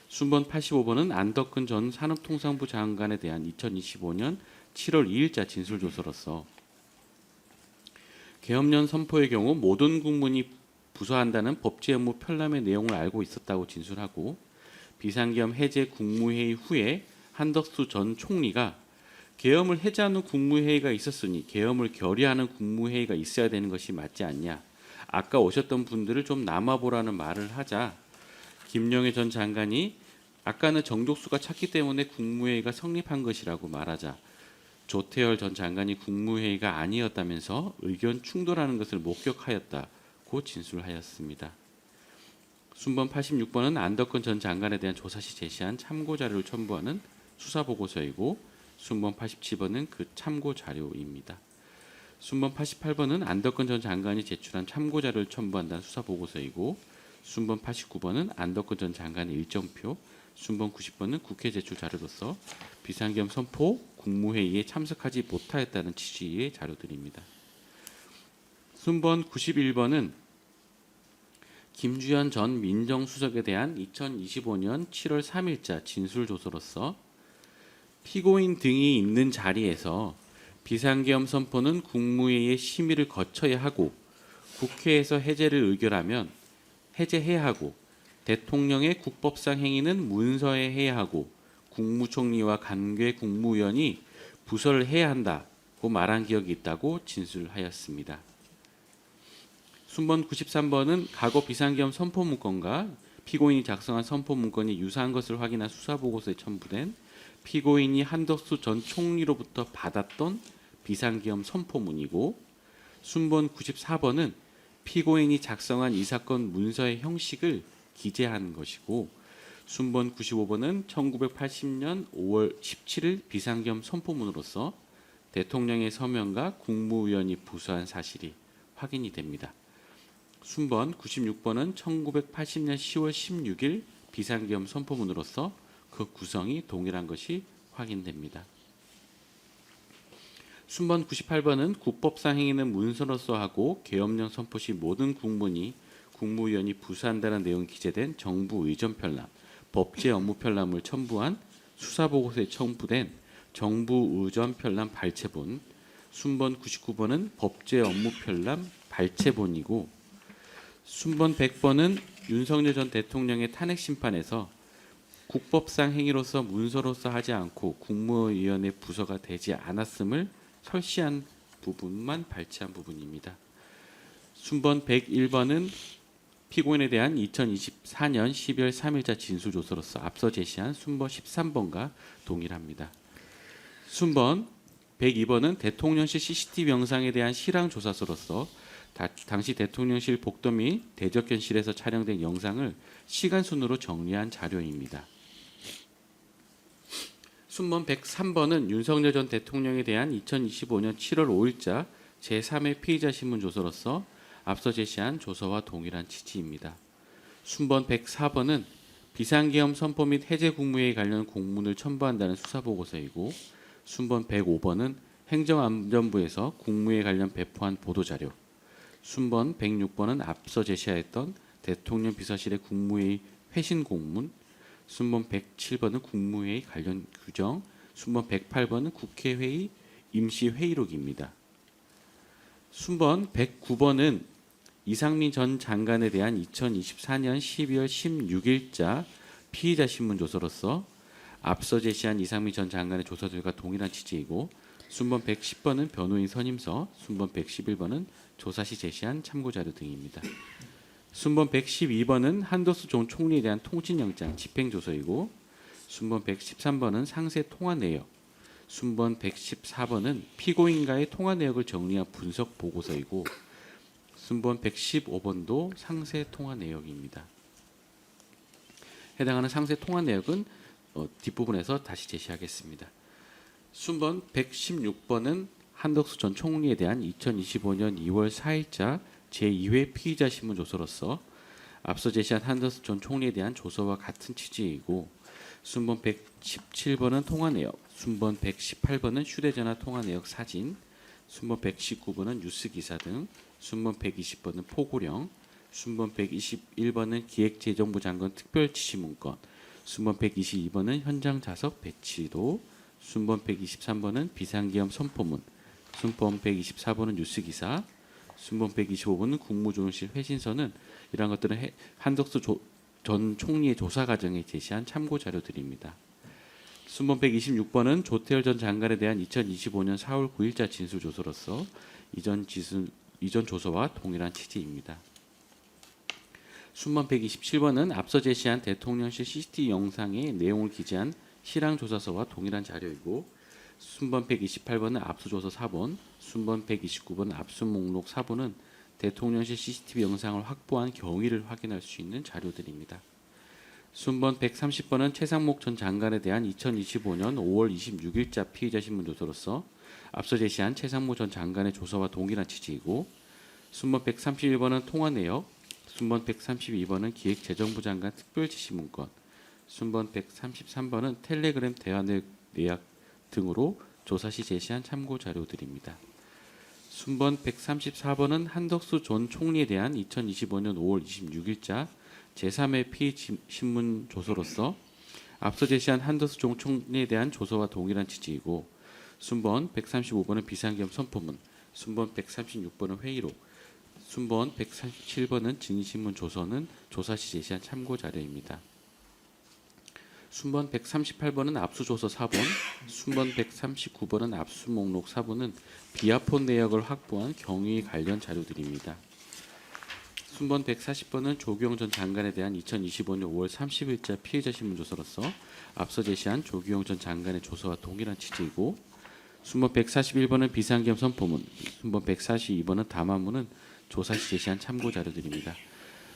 순번 85번은 안덕근 전 산업통상부 장관에 대한 2025년 7월 2일자 진술조서로서 계엄령 선포의 경우 모든 국문이 부서한다는 법제 업무 편람의 내용을 알고 있었다고 진술하고 비상계엄 해제 국무회의 후에 한덕수 전 총리가 계엄을 해제하는 국무회의가 있었으니 계엄을 결의하는 국무회의가 있어야 되는 것이 맞지 않냐. 아까 오셨던 분들을 좀 남아보라는 말을 하자 김용애 전 장관이 아까는 정족수가 찼기 때문에 국무회의가 성립한 것이라고 말하자 조태열 전 장관이 국무회의가 아니었다면서 의견 충돌하는 것을 목격하였다고 진술하였습니다. 순번 86번은 안덕근 전 장관에 대한 조사 시 제시한 참고 자료를 첨부하는 수사보고서이고 순번 87번은 그 참고 자료입니다. 순번 88번은 안덕근 전 장관이 제출한 참고 자료를 첨부한다는 수사보고서이고 순번 89번은 안덕근 전 장관의 일정표, 순번 90번은 국회 제출 자료로서 비상계엄 선포 국무회의에 참석하지 못하였다는 취지의 자료들입니다. 순번 91번은 김주현 전 민정수석에 대한 2025년 7월 3일자 진술조서로서 피고인 등이 있는 자리에서 비상계엄 선포는 국무회의의 심의를 거쳐야 하고 국회에서 해제를 의결하면 해제해야 하고 대통령의 국법상 행위는 문서에 해야 하고 국무총리와 관계 국무위원이 부서를 해야 한다고 말한 기억이 있다고 진술하였습니다. 순번 93번은 과거 비상계엄 선포문건과 피고인이 작성한 선포문건이 유사한 것을 확인한 수사보고서에 첨부된 피고인이 한덕수 전 총리로부터 받았던 비상계엄 선포문이고, 순번 94번은 피고인이 작성한 이 사건 문서의 형식을 기재한 것이고, 순번 95번은 1980년 5월 17일 비상계엄 선포문으로서 대통령의 서명과 국무위원이 부수한 사실이 확인이 됩니다. 순번 96번은 1980년 10월 16일 비상계엄 선포문으로서 그 구성이 동일한 것이 확인됩니다. 순번 98번은 국법상 행위는 문서로서 하고 계엄령 선포 시 모든 국문이 국무위원이 부수한다는 내용이 기재된 정부 의전 편람, 법제 업무 편람을 첨부한 수사보고서에 첨부된 정부 의전 편람 발췌본, 순번 99번은 법제 업무 편람 발췌본이고, 순번 100번은 윤석열 전 대통령의 탄핵 심판에서 국법상 행위로서 문서로서 하지 않고 국무위원회 부서가 되지 않았음을 설시한 부분만 발췌한 부분입니다. 순번 101번은 피고인에 대한 2024년 12월 3일자 진술조서로서 앞서 제시한 순번 13번과 동일합니다. 순번 102번은 대통령실 CCTV 영상에 대한 실황조사서로서 당시 대통령실 복도 및 대적견실에서 촬영된 영상을 시간순으로 정리한 자료입니다. 순번 103번은 윤석열 전 대통령에 대한 2025년 7월 5일자 제3회 피의자 신문 조서로서 앞서 제시한 조서와 동일한 취지입니다. 순번 104번은 비상계엄 선포 및 해제 국무회의 관련 공문을 첨부한다는 수사보고서이고, 순번 105번은 행정안전부에서 국무회의 관련 배포한 보도자료, 순번 106번은 앞서 제시하였던 대통령 비서실의 국무회의 회신 공문, 순번 107번은 국무회의 관련 규정, 순번 108번은 국회회의 임시회의록입니다. 순번 109번은 이상민 전 장관에 대한 2024년 12월 16일자 피의자 신문 조서로서 앞서 제시한 이상민 전 장관의 조서들과 동일한 취지이고, 순번 110번은 변호인 선임서, 순번 111번은 조사 시 제시한 참고자료 등입니다. 순번 112번은 한덕수 전 총리에 대한 통신영장 집행조서이고, 순번 113번은 상세 통화 내역, 순번 114번은 피고인과의 통화 내역을 정리한 분석 보고서이고, 순번 115번도 상세 통화 내역입니다. 해당하는 상세 통화 내역은 뒷부분에서 다시 제시하겠습니다. 순번 116번은 한덕수 전 총리에 대한 2025년 2월 4일자 제2회 피의자 신문 조서로서 앞서 제시한 한덕수 전 총리에 대한 조서와 같은 취지이고, 순번 117번은 통화 내역, 순번 118번은 휴대전화 통화 내역 사진, 순번 119번은 뉴스 기사 등, 순번 120번은 포고령, 순번 121번은 기획재정부 장관 특별지시문건, 순번 122번은 현장 좌석 배치도, 순번 123번은 비상계엄 선포문, 순번 124번은 뉴스 기사, 순번 125번은 국무조정실 회신서는 이러한 것들은 한덕수 전 총리의 조사 과정에 제시한 참고 자료들입니다. 순번 126번은 조태열 전 장관에 대한 2025년 4월 9일자 진술 조서로서 이전 조서와 동일한 취지입니다. 순번 127번은 앞서 제시한 대통령실 CCTV 영상의 내용을 기재한 실황조사서와 동일한 자료이고, 순번 128번은 압수조서 4본, 순번 129번은 압수목록 4본은 대통령실 CCTV 영상을 확보한 경위를 확인할 수 있는 자료들입니다. 순번 130번은 최상목 전 장관에 대한 2025년 5월 26일자 피의자 신문 조서로서 앞서 제시한 최상목 전 장관의 조서와 동일한 취지이고, 순번 131번은 통화 내역, 순번 132번은 기획재정부 장관 특별지시문건, 순번 133번은 텔레그램 대화 내역 등으로 조사 시 제시한 참고 자료들입니다. 순번 134번은 한덕수 전 총리에 대한 2025년 5월 26일자 제3회 피의 신문 조서로서 앞서 제시한 한덕수 전 총리에 대한 조서와 동일한 취지이고, 순번 135번은 비상계엄 선포문, 순번 136번은 회의록, 순번 137번은 증인신문 조서는 조사 시 제시한 참고 자료입니다. 순번 138번은 압수조서 4본, 순번 139번은 압수목록 4본은 비아폰 내역을 확보한 경위 관련 자료들입니다. 순번 140번은 조규영 전 장관에 대한 2025년 5월 30일자 피의자 신문조서로서 앞서 제시한 조규영 전 장관의 조서와 동일한 취지이고, 순번 141번은 비상계엄 선포문, 순번 142번은 담화문은 조사 시 제시한 참고 자료들입니다.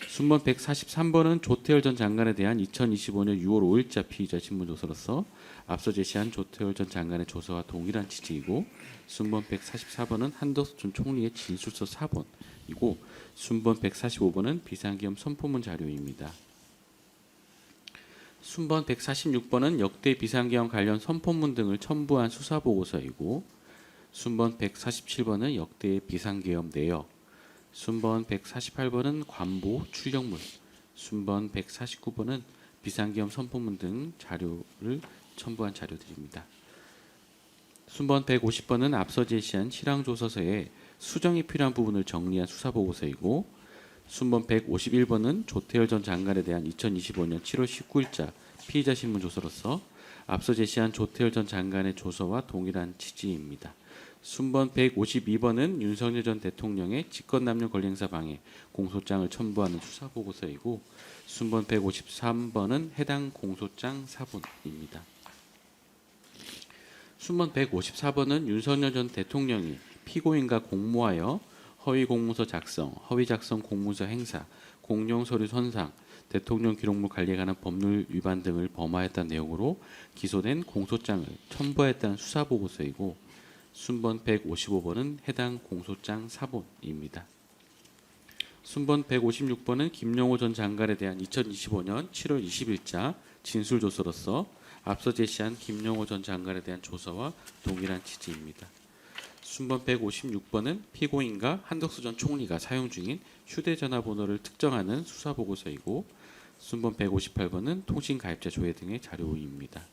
순번 143번은 조태열 전 장관에 대한 2025년 6월 5일자 피의자 신문조서로서 앞서 제시한 조태열 전 장관의 조서와 동일한 취지이고, 순번 144번은 한덕수 전 총리의 진술서 4번이고, 순번 145번은 비상계엄 선포문 자료입니다. 순번 146번은 역대 비상계엄 관련 선포문 등을 첨부한 수사보고서이고, 순번 147번은 역대 비상계엄 내역, 순번 148번은 관보 출력물, 순번 149번은 비상계엄 선포문 등 자료를 첨부한 자료들입니다. 순번 150번은 앞서 제시한 실황조서서에 수정이 필요한 부분을 정리한 수사보고서이고, 순번 151번은 조태열 전 장관에 대한 2025년 7월 19일자 피의자 신문조서로서 앞서 제시한 조태열 전 장관의 조서와 동일한 취지입니다. 순번 152번은 윤석열 전 대통령의 직권남용 권리행사 방해 공소장을 첨부하는 수사보고서이고, 순번 153번은 해당 공소장 사본입니다. 순번 154번은 윤석열 전 대통령이 피고인과 공모하여 허위 공문서 작성, 허위 작성 공문서 행사, 공용 서류 손상, 대통령 기록물 관리에 관한 법률 위반 등을 범하였다는 내용으로 기소된 공소장을 첨부했다는 수사보고서이고, 순번 155번은 해당 공소장 사본입니다. 순번 156번은 김용호 전 장관에 대한 2025년 7월 20일자 진술조서로서 앞서 제시한 김용호 전 장관에 대한 조서와 동일한 취지입니다. 순번 156번은 피고인과 한덕수 전 총리가 사용 중인 휴대전화 번호를 특정하는 수사보고서이고, 순번 158번은 통신가입자 조회 등의 자료입니다.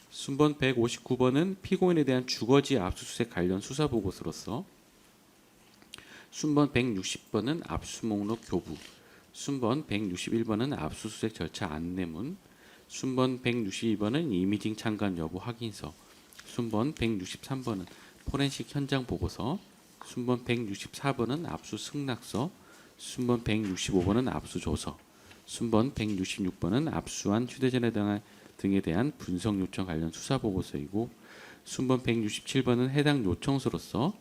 순번 159번은 피고인에 대한 주거지 압수수색 관련 수사보고서로서 순번 160번은 압수목록 교부, 순번 161번은 압수수색 절차 안내문, 순번 162번은 이미징 참관 여부 확인서, 순번 163번은 포렌식 현장 보고서, 순번 164번은 압수 승낙서, 순번 165번은 압수조서, 순번 166번은 압수한 휴대전화 등에 대한 분석 요청 관련 수사 보고서이고, 순번 167번은 해당 요청서로서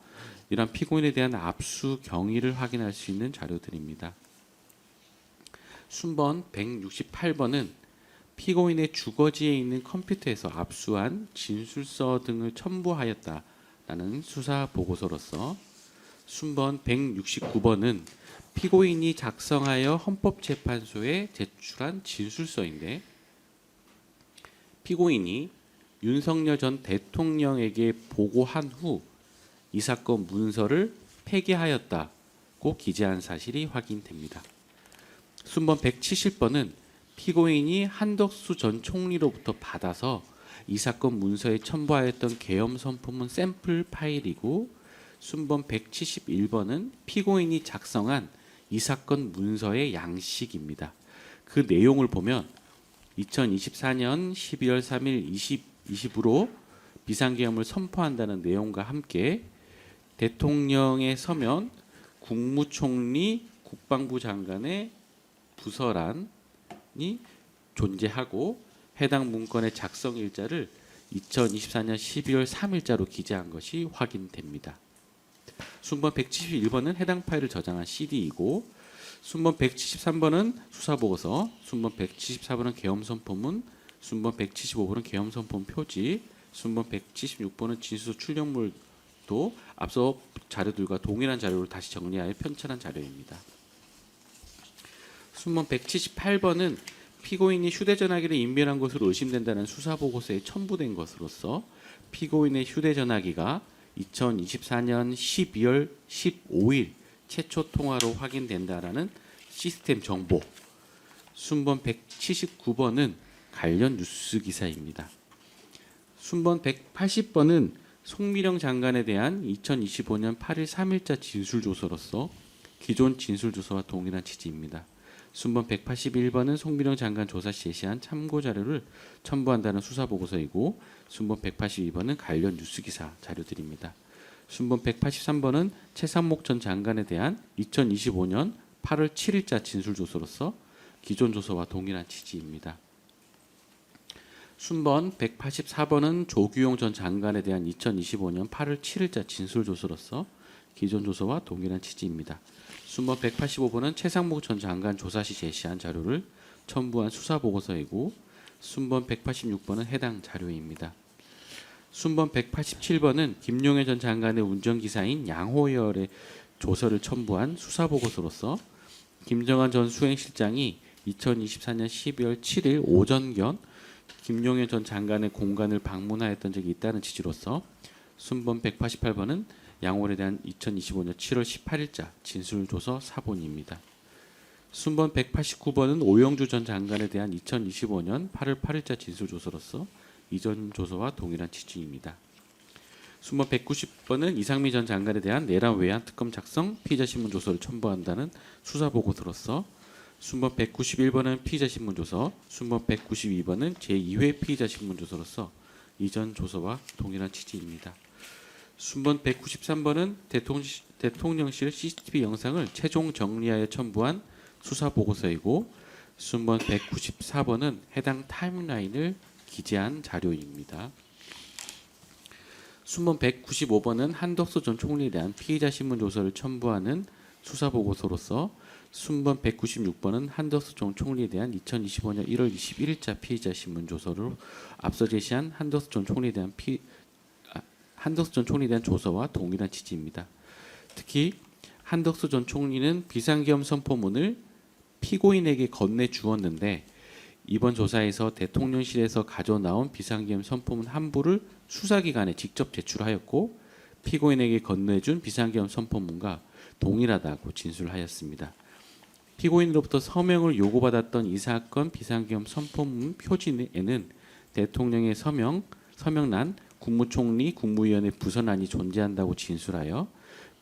이러한 피고인에 대한 압수 경위를 확인할 수 있는 자료들입니다. 순번 168번은 피고인의 주거지에 있는 컴퓨터에서 압수한 진술서 등을 첨부하였다라는 수사 보고서로서, 순번 169번은 피고인이 작성하여 헌법재판소에 제출한 진술서인데, 피고인이 윤석열 전 대통령에게 보고한 후 이 사건 문서를 폐기하였다고 기재한 사실이 확인됩니다. 순번 170번은 피고인이 한덕수 전 총리로부터 받아서 이 사건 문서에 첨부하였던 계엄 선포문 샘플 파일이고, 순번 171번은 피고인이 작성한 이 사건 문서의 양식입니다. 그 내용을 보면 2024년 12월 3일 20으로 비상계엄을 선포한다는 내용과 함께 대통령의 서면, 국무총리, 국방부 장관의 부서란이 존재하고 해당 문건의 작성 일자를 2024년 12월 3일자로 기재한 것이 확인됩니다. 순번 171번은 해당 파일을 저장한 CD이고, 순번 173번은 수사보고서, 순번 174번은 계엄선포문, 순번 175번은 계엄선포문 표지, 순번 176번은 진술서 출력물도 앞서 자료들과 동일한 자료를 다시 정리하여 편찬한 자료입니다. 순번 178번은 피고인이 휴대전화기를 인멸한 것으로 의심된다는 수사보고서에 첨부된 것으로서 피고인의 휴대전화기가 2024년 12월 15일 최초 통화로 확인된다라는 시스템 정보. 순번 179번은 관련 뉴스 기사입니다. 순번 180번은 송미령 장관에 대한 2025년 8일 3일자 진술조서로서 기존 진술조서와 동일한 취지입니다. 순번 181번은 송미령 장관 조사 시 제시한 참고 자료를 첨부한다는 수사보고서이고, 순번 182번은 관련 뉴스기사 자료들입니다. 순번 183번은 최상목 전 장관에 대한 2025년 8월 7일자 진술 조서로서 기존 조서와 동일한 취지입니다. 순번 184번은 조규용 전 장관에 대한 2025년 8월 7일자 진술 조서로서 기존 조서와 동일한 취지입니다. 순번 185번은 최상목 전 장관 조사 시 제시한 자료를 첨부한 수사 보고서이고 순번 186번은 해당 자료입니다. 순번 187번은 김용현 전 장관의 운전기사인 양호열의 조서를 첨부한 수사 보고서로서 김정한 전 수행실장이 2024년 12월 7일 오전경 김용현 전 장관의 공간을 방문하였던 적이 있다는 취지로서 순번 188번은 양호에 대한 2025년 7월 18일자 진술조서 사본입니다. 순번 189번은 오영주 전 장관에 대한 2025년 8월 8일자 진술조서로서 이전 조서와 동일한 취지입니다. 순번 190번은 이상미 전 장관에 대한 내란 외환 특검 작성 피의자 신문 조서를 첨부한다는 수사 보고서로서 순번 191번은 피의자 신문 조서, 순번 192번은 제2회 피의자 신문 조서로서 이전 조서와 동일한 취지입니다. 순번 193번은 대통령실 CCTV 영상을 최종 정리하여 첨부한 수사 보고서이고 순번 194번은 해당 타임라인을 기재한 자료입니다. 순번 195번은 한덕수 전 총리에 대한 피의자 신문 조서를 첨부하는 수사 보고서로서 순번 196번은 한덕수 전 총리에 대한 2025년 1월 21일자 피의자 신문 조서를 앞서 제시한 한덕수 전 총리에 대한 조서와 동일한 취지입니다. 특히 한덕수 전 총리는 비상계엄 선포문을 피고인에게 건네 주었는데 이번 조사에서 대통령실에서 가져나온 비상계엄 선포문 한 부를 수사기관에 직접 제출하였고 피고인에게 건네준 비상계엄 선포문과 동일하다고 진술하였습니다. 피고인으로부터 서명을 요구받았던 이 사건 비상계엄 선포문 표지에는 대통령의 서명란, 국무총리, 국무위원회 부서란이 존재한다고 진술하여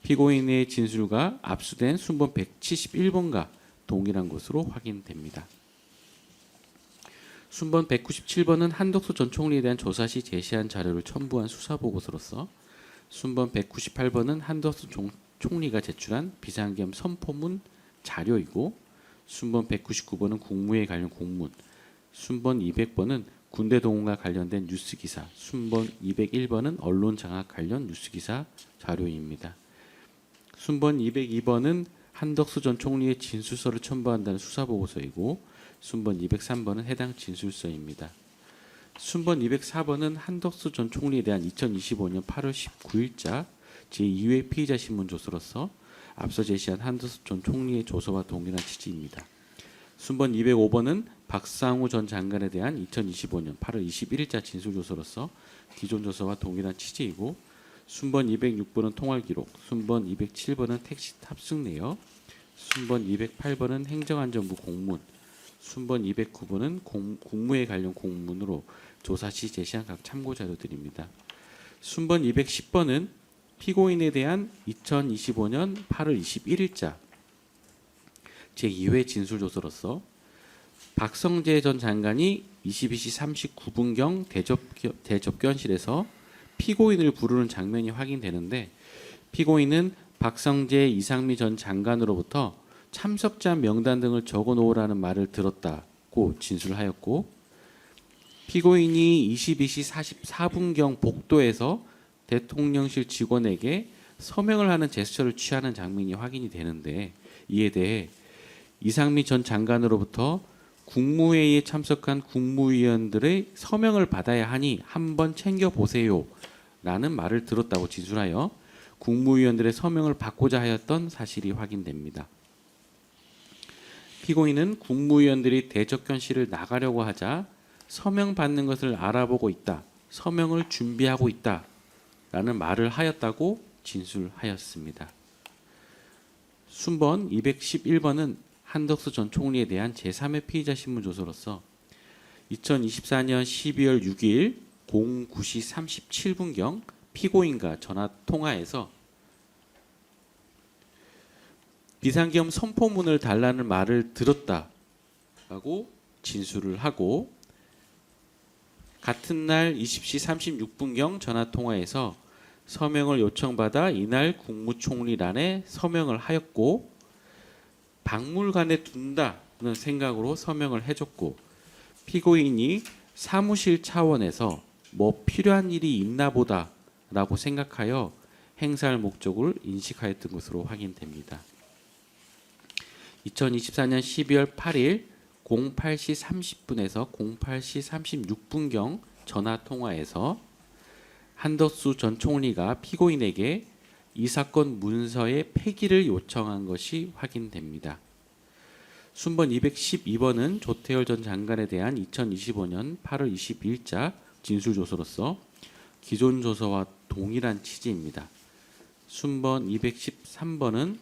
피고인의 진술과 압수된 순번 171번과 동일한 것으로 확인됩니다. 순번 197번은 한덕수 전 총리에 대한 조사 시 제시한 자료를 첨부한 수사 보고서로서 순번 198번은 한덕수 총리가 제출한 비상계엄 선포문 자료이고 순번 199번은 국무회의 관련 공문, 순번 200번은 군대 동원과 관련된 뉴스 기사, 순번 201번은 언론 장악 관련 뉴스 기사 자료입니다. 순번 202번은 한덕수 전 총리의 진술서를 첨부한다는 수사 보고서이고 순번 203번은 해당 진술서입니다. 순번 204번은 한덕수 전 총리에 대한 2025년 8월 19일자 제2회 피의자 신문 조서로서 앞서 제시한 한덕수 전 총리의 조서와 동일한 취지입니다. 순번 205번은 박상우 전 장관에 대한 2025년 8월 21일자 진술 조서로서 기존 조서와 동일한 취지이고 순번 206번은 통화 기록, 순번 207번은 택시 탑승 내역, 순번 208번은 행정안전부 공문, 순번 209번은 국무회의 관련 공문으로 조사 시 제시한 각 참고 자료들입니다. 순번 210번은 피고인에 대한 2025년 8월 21일자 제2회 진술 조서로서 박성재 전 장관이 22시 39분경 대접견실에서 피고인을 부르는 장면이 확인되는데 피고인은 박성재, 이상미 전 장관으로부터 참석자 명단 등을 적어 놓으라는 말을 들었다고 진술하였고 피고인이 22시 44분경 복도에서 대통령실 직원에게 서명을 하는 제스처를 취하는 장면이 확인이 되는데 이에 대해 이상미 전 장관으로부터 국무회의에 참석한 국무위원들의 서명을 받아야 하니 한번 챙겨보세요 라는 말을 들었다고 진술하여 국무위원들의 서명을 받고자 하였던 사실이 확인됩니다. 피고인은 국무위원들이 대접견실을 나가려고 하자 서명 받는 것을 알아보고 있다, 서명을 준비하고 있다 라는 말을 하였다고 진술하였습니다. 순번 211번은 한덕수 전 총리에 대한 제3회 피의자 신문 조서로서 2024년 12월 6일 09시 37분경 피고인과 전화 통화에서 비상계엄 선포문을 달라는 말을 들었다라고 진술을 하고 같은 날 20시 36분경 전화 통화에서 서명을 요청받아 이날 국무총리란에 서명을 하였고 박물관에 둔다는 생각으로 서명을 해줬고, 피고인이 사무실 차원에서 뭐 필요한 일이 있나 보다라고 생각하여 행사할 목적을 인식하였던 것으로 확인됩니다. 2024년 12월 8일 08시 30분에서 08시 36분경 전화 통화에서 한덕수 전 총리가 피고인에게 이 사건 문서의 폐기를 요청한 것이 확인됩니다. 순번 212번은 조태열 전 장관에 대한 2025년 8월 22일자 진술조서로서 기존 조서와 동일한 취지입니다. 순번 213번은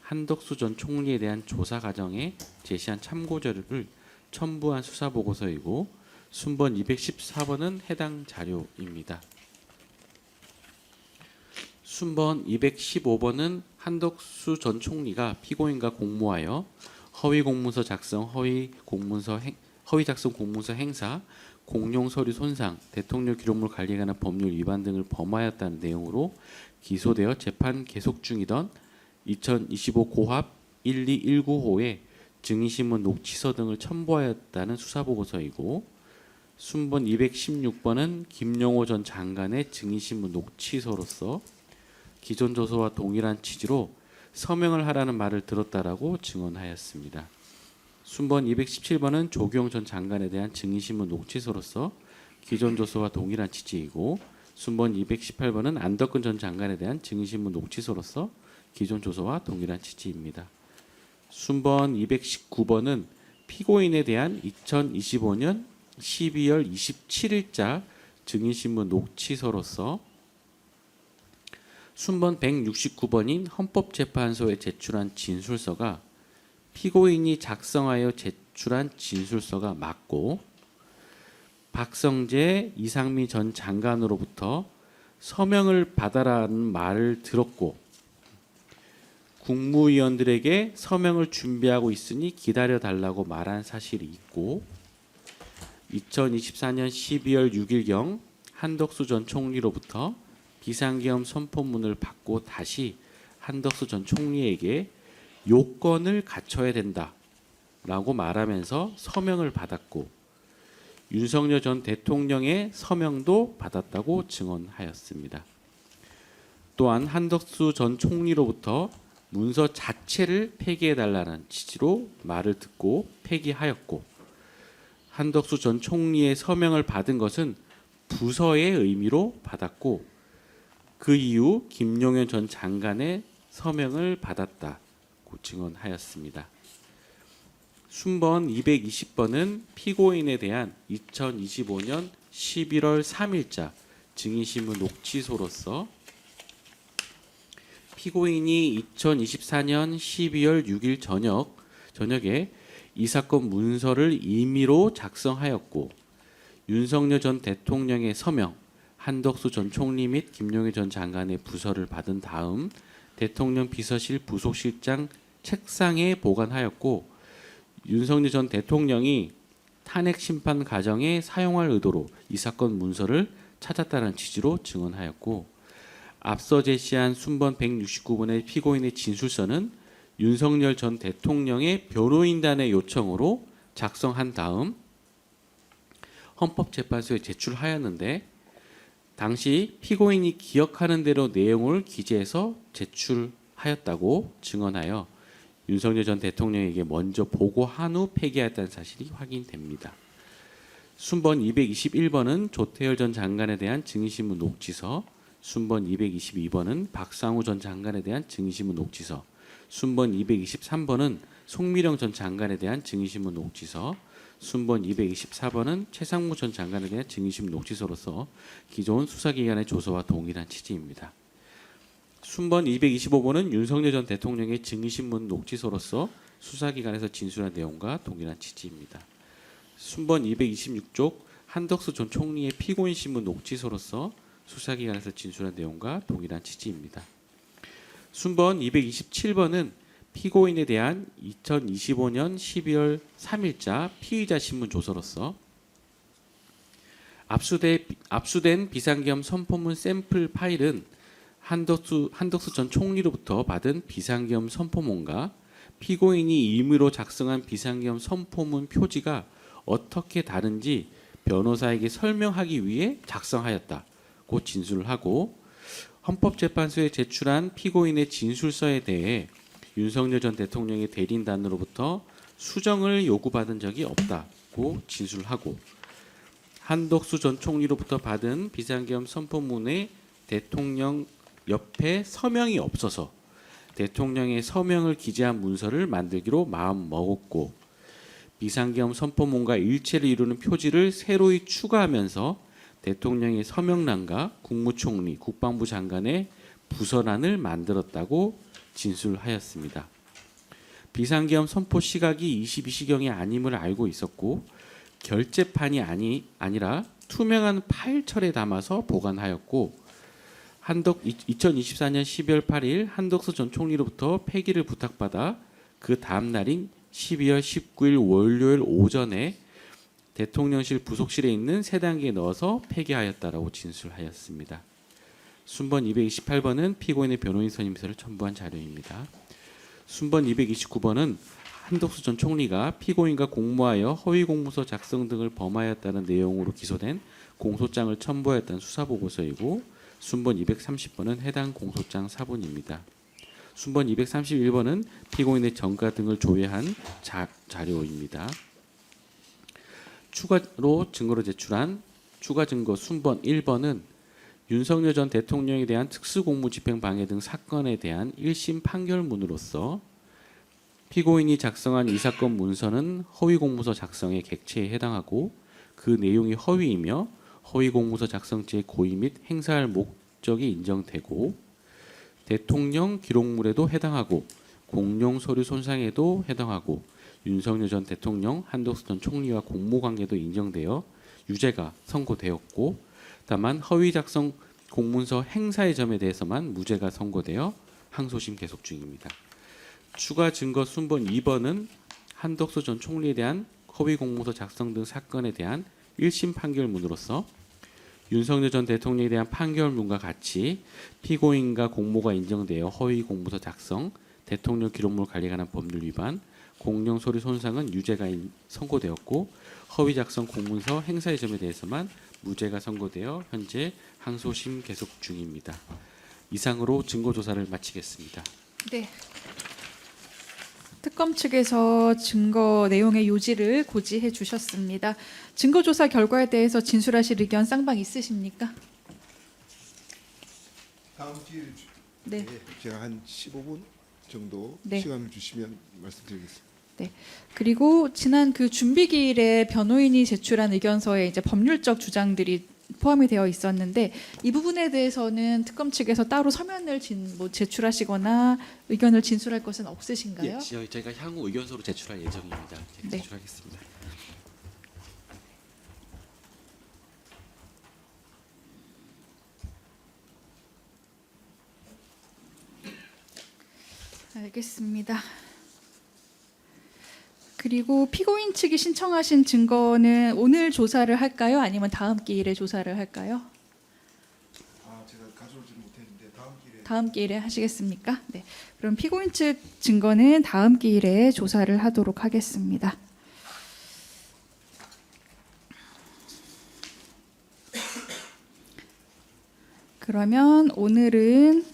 한덕수 전 총리에 대한 조사 과정에 제시한 참고 자료를 첨부한 수사 보고서이고, 순번 214번은 해당 자료입니다. 순번 215번은 한덕수 전 총리가 피고인과 공모하여 허위 공문서 작성, 허위 작성 공문서 행사, 공용 서류 손상, 대통령 기록물 관리에 관한 법률 위반 등을 범하였다는 내용으로 기소되어 재판 계속 중이던 2025 고합 12195에 증인신문 녹취서 등을 첨부하였다는 수사보고서이고, 순번 216번은 김용호 전 장관의 증인신문 녹취서로서 기존 조서와 동일한 취지로 서명을 하라는 말을 들었다라고 증언하였습니다. 순번 217번은 조경 전 장관에 대한 증인신문 녹취서로서 기존 조서와 동일한 취지이고, 순번 218번은 안덕근 전 장관에 대한 증인신문 녹취서로서 기존 조서와 동일한 취지입니다. 순번 219번은 피고인에 대한 2025년 12월 27일자 증인신문 녹취서로서 순번 169번인 헌법재판소에 제출한 진술서가 피고인이 작성하여 제출한 진술서가 맞고, 박성재, 이상미 전 장관으로부터 서명을 받아라는 말을 들었고, 국무위원들에게 서명을 준비하고 있으니 기다려달라고 말한 사실이 있고, 2024년 12월 6일경 한덕수 전 총리로부터 비상계엄 선포문을 받고 다시 한덕수 전 총리에게 요건을 갖춰야 된다라고 말하면서 서명을 받았고, 윤석열 전 대통령의 서명도 받았다고 증언하였습니다. 또한 한덕수 전 총리로부터 문서 자체를 폐기해달라는 취지로 말을 듣고 폐기하였고, 한덕수 전 총리의 서명을 받은 것은 부서의 의미로 받았고, 그 이후 김용현 전 장관의 서명을 받았다고 증언하였습니다. 순번 220번은 피고인에 대한 2025년 11월 3일자 증인신문 녹취소로서 피고인이 2024년 12월 6일 저녁에 이 사건 문서를 임의로 작성하였고, 윤석열 전 대통령의 서명, 한덕수 전 총리 및 김용현 전 장관의 부서를 받은 다음 대통령 비서실 부속실장 책상에 보관하였고, 윤석열 전 대통령이 탄핵 심판 과정에 사용할 의도로 이 사건 문서를 찾았다는 취지로 증언하였고, 앞서 제시한 순번 169번의 피고인의 진술서는 윤석열 전 대통령의 변호인단의 요청으로 작성한 다음 헌법재판소에 제출하였는데, 당시 피고인이 기억하는 대로 내용을 기재해서 제출하였다고 증언하여 윤석열 전 대통령에게 먼저 보고한 후 폐기하였다는 사실이 확인됩니다. 순번 221번은 조태열 전 장관에 대한 증인신문 녹취서, 순번 222번은 박상우 전 장관에 대한 증인신문 녹취서, 순번 223번은 송미령 전 장관에 대한 증인신문 녹취서, 순번 224번은 최상무 전 장관에 대한 증인신문 녹취서로서 기존 수사기관의 조서와 동일한 취지입니다. 순번 225번은 윤석열 전 대통령의 증인신문 녹취서로서 수사기관에서 진술한 내용과 동일한 취지입니다. 순번 226쪽 한덕수 전 총리의 피고인신문 녹취서로서 수사기관에서 진술한 내용과 동일한 취지입니다. 순번 227번은 피고인에 대한 2025년 12월 3일자 피의자 신문 조서로서 압수된 비상계엄 선포문 샘플 파일은 한덕수 전 총리로부터 받은 비상계엄 선포문과 피고인이 임의로 작성한 비상계엄 선포문 표지가 어떻게 다른지 변호사에게 설명하기 위해 작성하였다고 진술을 하고, 헌법재판소에 제출한 피고인의 진술서에 대해 윤석열 전 대통령의 대리인단으로부터 수정을 요구받은 적이 없다고 진술하고, 한덕수 전 총리로부터 받은 비상계엄 선포문에 대통령 옆에 서명이 없어서 대통령의 서명을 기재한 문서를 만들기로 마음 먹었고, 비상계엄 선포문과 일체를 이루는 표지를 새로이 추가하면서 대통령의 서명란과 국무총리, 국방부 장관의 부서란을 만들었다고 진술하였습니다. 비상계엄 선포 시각이 22시경이 아님을 알고 있었고, 결재판이 아니라 투명한 파일철에 담아서 보관하였고, 2024년 12월 8일 한덕수 전 총리로부터 폐기를 부탁받아 그 다음 날인 12월 19일 월요일 오전에 대통령실 부속실에 있는 세 단계에 넣어서 폐기하였다라고 진술하였습니다. 순번 228번은 피고인의 변호인 선임서를 첨부한 자료입니다. 순번 229번은 한덕수 전 총리가 피고인과 공모하여 허위 공문서 작성 등을 범하였다는 내용으로 기소된 공소장을 첨부하였다는 수사보고서이고, 순번 230번은 해당 공소장 사본입니다. 순번 231번은 피고인의 전가 등을 조회한 자료입니다. 추가로 증거로 제출한 추가 증거 순번 1번은 윤석열 전 대통령에 대한 특수공무집행 방해 등 사건에 대한 1심 판결문으로서 피고인이 작성한 이 사건 문서는 허위공문서 작성의 객체에 해당하고 그 내용이 허위이며 허위공문서 작성죄의 고의 및 행사할 목적이 인정되고 대통령 기록물에도 해당하고 공용 서류 손상에도 해당하고 윤석열 전 대통령, 한덕수 전 총리와 공모관계도 인정되어 유죄가 선고되었고, 다만 허위 작성 공문서 행사의 점에 대해서만 무죄가 선고되어 항소심 계속 중입니다. 추가 증거 순번 2번은 한덕수 전 총리에 대한 허위 공문서 작성 등 사건에 대한 1심 판결문으로서 윤석열 전 대통령에 대한 판결문과 같이 피고인과 공모가 인정되어 허위 공문서 작성, 대통령 기록물 관리에 관한 법률 위반, 공용 서류 손상은 유죄가 선고되었고 허위 작성 공문서 행사의 점에 대해서만 무죄가 선고되어 현재 항소심 계속 중입니다. 이상으로 증거 조사를 마치겠습니다. 네. 특검 측에서 증거 내용의 요지를 고지해 주셨습니다. 증거 조사 결과에 대해서 진술하실 의견 쌍방 있으십니까? 다음 기회에 네. 제가 한 15분 정도 네. 시간을 주시면 말씀드리겠습니다. 네. 그리고 지난 그 준비기일에 변호인이 제출한 의견서에 이제 법률적 주장들이 포함이 되어 있었는데 이 부분에 대해서는 특검 측에서 따로 서면을 제출하시거나 의견을 진술할 것은 없으신가요? 예, 저희가 향후 의견서로 제출할 예정입니다. 제가 네. 제출하겠습니다. 알겠습니다. 그리고 피고인 측이 신청하신 증거는 오늘 조사를 할까요? 아니면 다음 기일에 조사를 할까요? 제가 가져오지 못했는데 다음 기일에 하시겠습니까? 네. 그럼 피고인 측 증거는 다음 기일에 조사를 하도록 하겠습니다. 그러면 오늘은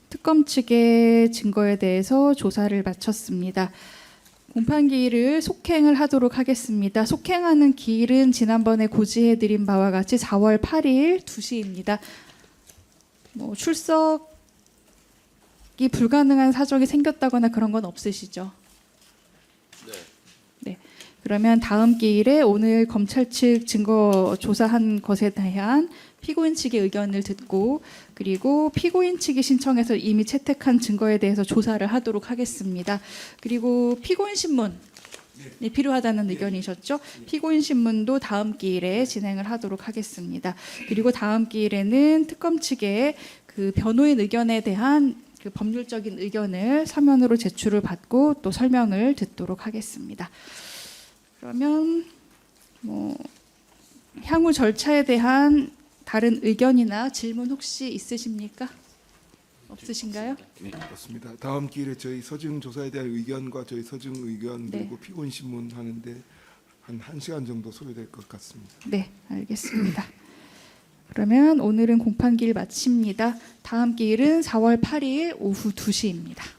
특검 측의 증거에 대해서 조사를 마쳤습니다. 공판 기일을 속행을 하도록 하겠습니다. 속행하는 기일은 지난번에 고지해드린 바와 같이 4월 8일 2시입니다. 출석이 불가능한 사정이 생겼다거나 그런 건 없으시죠? 네. 그러면 다음 기일에 오늘 검찰 측 증거 조사한 것에 대한 피고인 측의 의견을 듣고 그리고 피고인 측이 신청해서 이미 채택한 증거에 대해서 조사를 하도록 하겠습니다. 그리고 피고인 신문 필요하다는 의견이셨죠? 피고인 신문도 다음 기일에 진행을 하도록 하겠습니다. 그리고 다음 기일에는 특검 측의 그 변호인 의견에 대한 그 법률적인 의견을 서면으로 제출을 받고 또 설명을 듣도록 하겠습니다. 그러면 향후 절차에 대한 다른 의견이나 질문 혹시 있으십니까? 없으신가요? 네. 그렇습니다. 다음 기일에 저희 서증 조사에 대한 의견과 저희 서증 의견 네. 그리고 피고인 신문 하는데 한 1시간 정도 소요될 것 같습니다. 네, 알겠습니다. 그러면 오늘은 공판기일 마칩니다. 다음 기일은 4월 8일 오후 2시입니다.